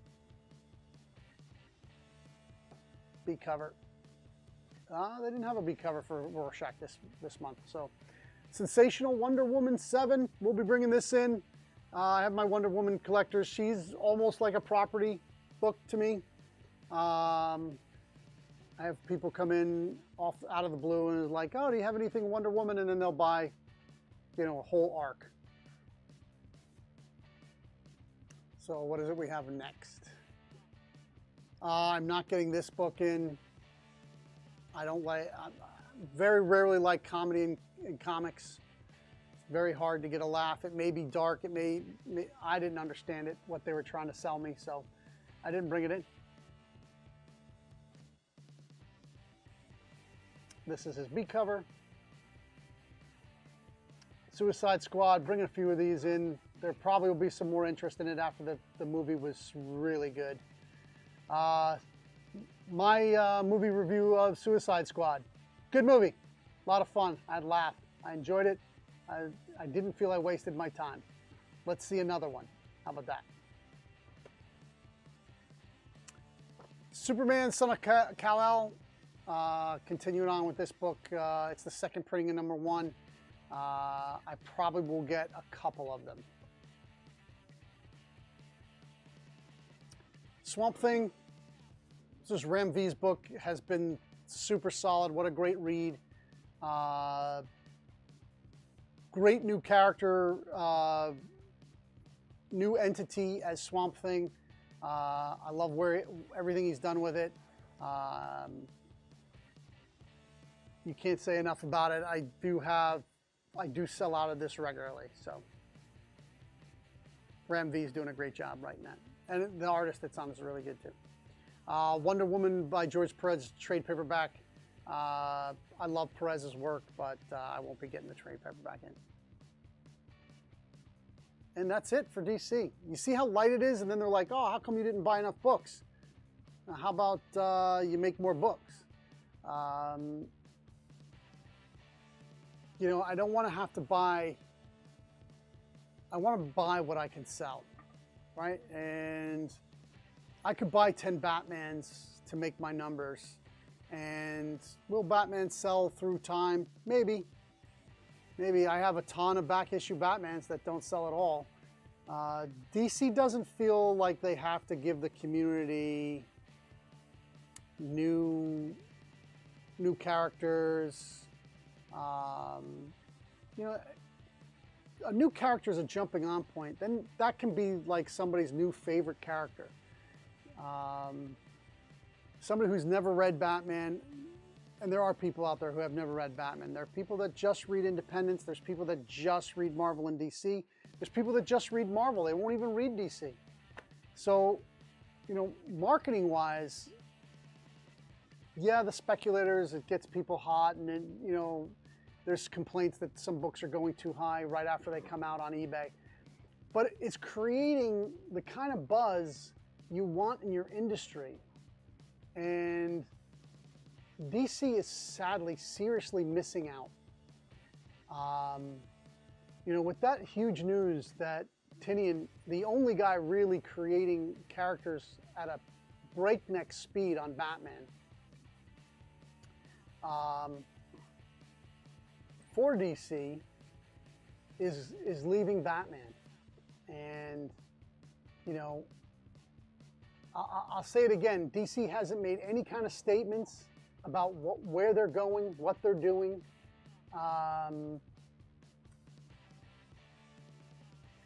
B cover. They didn't have a B cover for Rorschach this month. So, Sensational Wonder Woman 7. We'll be bringing this in. I have my Wonder Woman collectors. She's almost like a property book to me. I have people come in out of the blue and is like, "Oh, do you have anything Wonder Woman?" And then they'll buy, you know, a whole arc. So what is it we have next? I'm not getting this book in. I very rarely like comedy in comics. It's very hard to get a laugh. It may be dark. I didn't understand it, what they were trying to sell me, so I didn't bring it in. This is his B cover. Suicide Squad, bringing a few of these in. There probably will be some more interest in it after the movie was really good. My movie review of Suicide Squad. Good movie. A lot of fun. I laughed. I enjoyed it. I didn't feel I wasted my time. Let's see another one. How about that? Superman, Son of Kal-El. Continuing on with this book. It's the second printing of number 1. I probably will get a couple of them. Swamp Thing. This is Ram V's book. Has been super solid. What a great read. Great new character, new entity as Swamp Thing. I love everything he's done with it. You can't say enough about it. I do sell out of this regularly, so Ram V is doing a great job writing that, and the artist that's on is really good too. Wonder Woman by George Perez, trade paperback. I love Perez's work, but I won't be getting the trade paperback in. And that's it for DC. You see how light it is, and then they're like, oh, how come you didn't buy enough books? How about you make more books? You know, I don't want to have to buy, I want to buy what I can sell, right? And I could buy 10 Batmans to make my numbers. And will Batman sell through time? Maybe. Maybe. I have a ton of back issue Batmans that don't sell at all. DC doesn't feel like they have to give the community new characters. You know, a new character is a jumping on point. Then that can be like somebody's new favorite character. Somebody who's never read Batman, and there are people out there who have never read Batman. There are people that just read Independence. There's people that just read Marvel and DC. There's people that just read Marvel. They won't even read DC. So, you know, marketing-wise, yeah, the speculators, it gets people hot, and then, you know, there's complaints that some books are going too high right after they come out on eBay. But it's creating the kind of buzz you want in your industry. And DC is sadly, seriously missing out. You know, with that huge news that Tinian, the only guy really creating characters at a breakneck speed on Batman, for DC is leaving Batman. And, you know, I'll say it again, DC hasn't made any kind of statements about where they're going, what they're doing.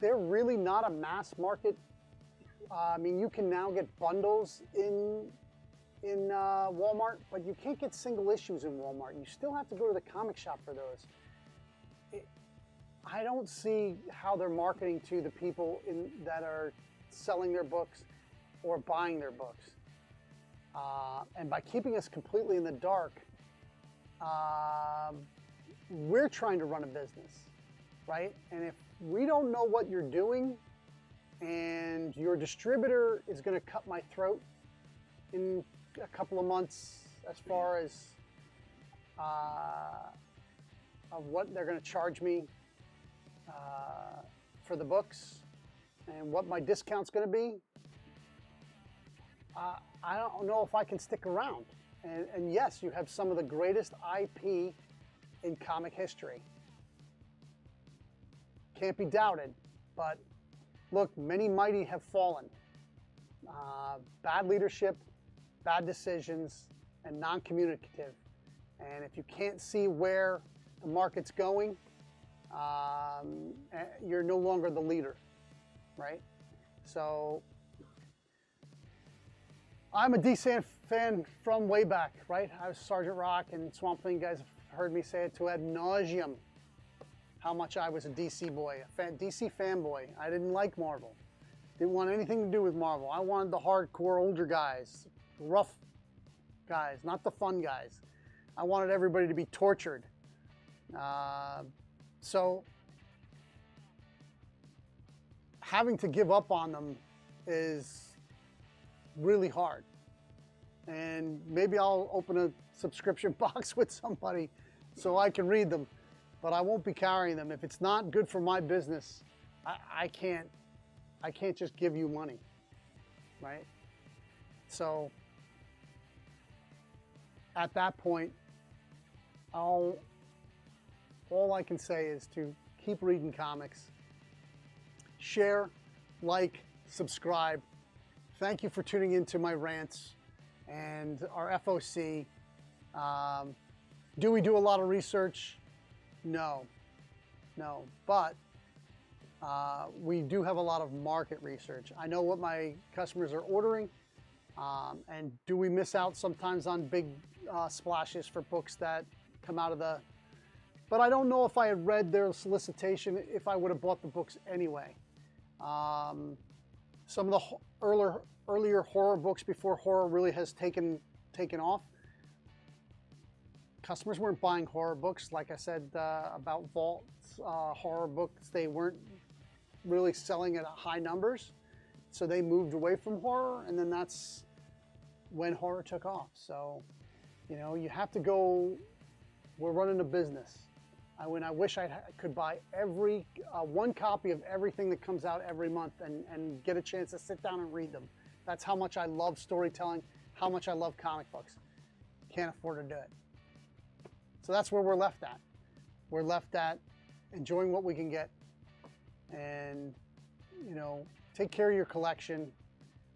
They're really not a mass market. I mean, you can now get bundles in Walmart, but you can't get single issues in Walmart. You still have to go to the comic shop for those. I don't see how they're marketing to the people that are selling their books or buying their books. And by keeping us completely in the dark, we're trying to run a business, right? And if we don't know what you're doing and your distributor is going to cut my throat in a couple of months as far as of what they're going to charge me for the books and what my discount's going to be, I don't know if I can stick around. And yes, you have some of the greatest IP in comic history. Can't be doubted, but look, many mighty have fallen. Bad leadership, bad decisions, and non-communicative. And if you can't see where the market's going, you're no longer the leader, right? So I'm a DC fan from way back, right? I was Sergeant Rock and Swamp Thing. You guys have heard me say it to ad nauseum how much I was a DC boy, a DC fanboy. I didn't like Marvel. Didn't want anything to do with Marvel. I wanted the hardcore older guys, rough guys, not the fun guys. I wanted everybody to be tortured. So having to give up on them is really hard. And maybe I'll open a subscription box with somebody so I can read them, but I won't be carrying them. If it's not good for my business, I can't just give you money, right? So at that point, all I can say is to keep reading comics, share, like, subscribe. Thank you for tuning into my rants and our FOC. Do we do a lot of research? No, but we do have a lot of market research. I know what my customers are ordering, and do we miss out sometimes on big splashes for books that come out of the... But I don't know if I had read their solicitation, if I would have bought the books anyway. some of the earlier horror books before horror really has taken off. Customers weren't buying horror books. Like I said about Vault's horror books, they weren't really selling at high numbers. So they moved away from horror, and then that's when horror took off. So, you know, you have to go, we're running a business. I wish I could buy one copy of everything that comes out every month and get a chance to sit down and read them. That's how much I love storytelling, how much I love comic books. Can't afford to do it. So that's where we're left at. We're left at enjoying what we can get and, you know, take care of your collection.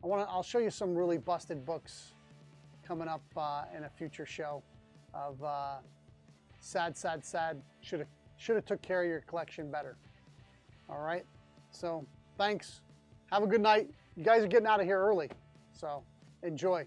I'll show you some really busted books coming up in a future show of sad. Should have took care of your collection better. All right. So thanks. Have a good night. You guys are getting out of here early, so enjoy.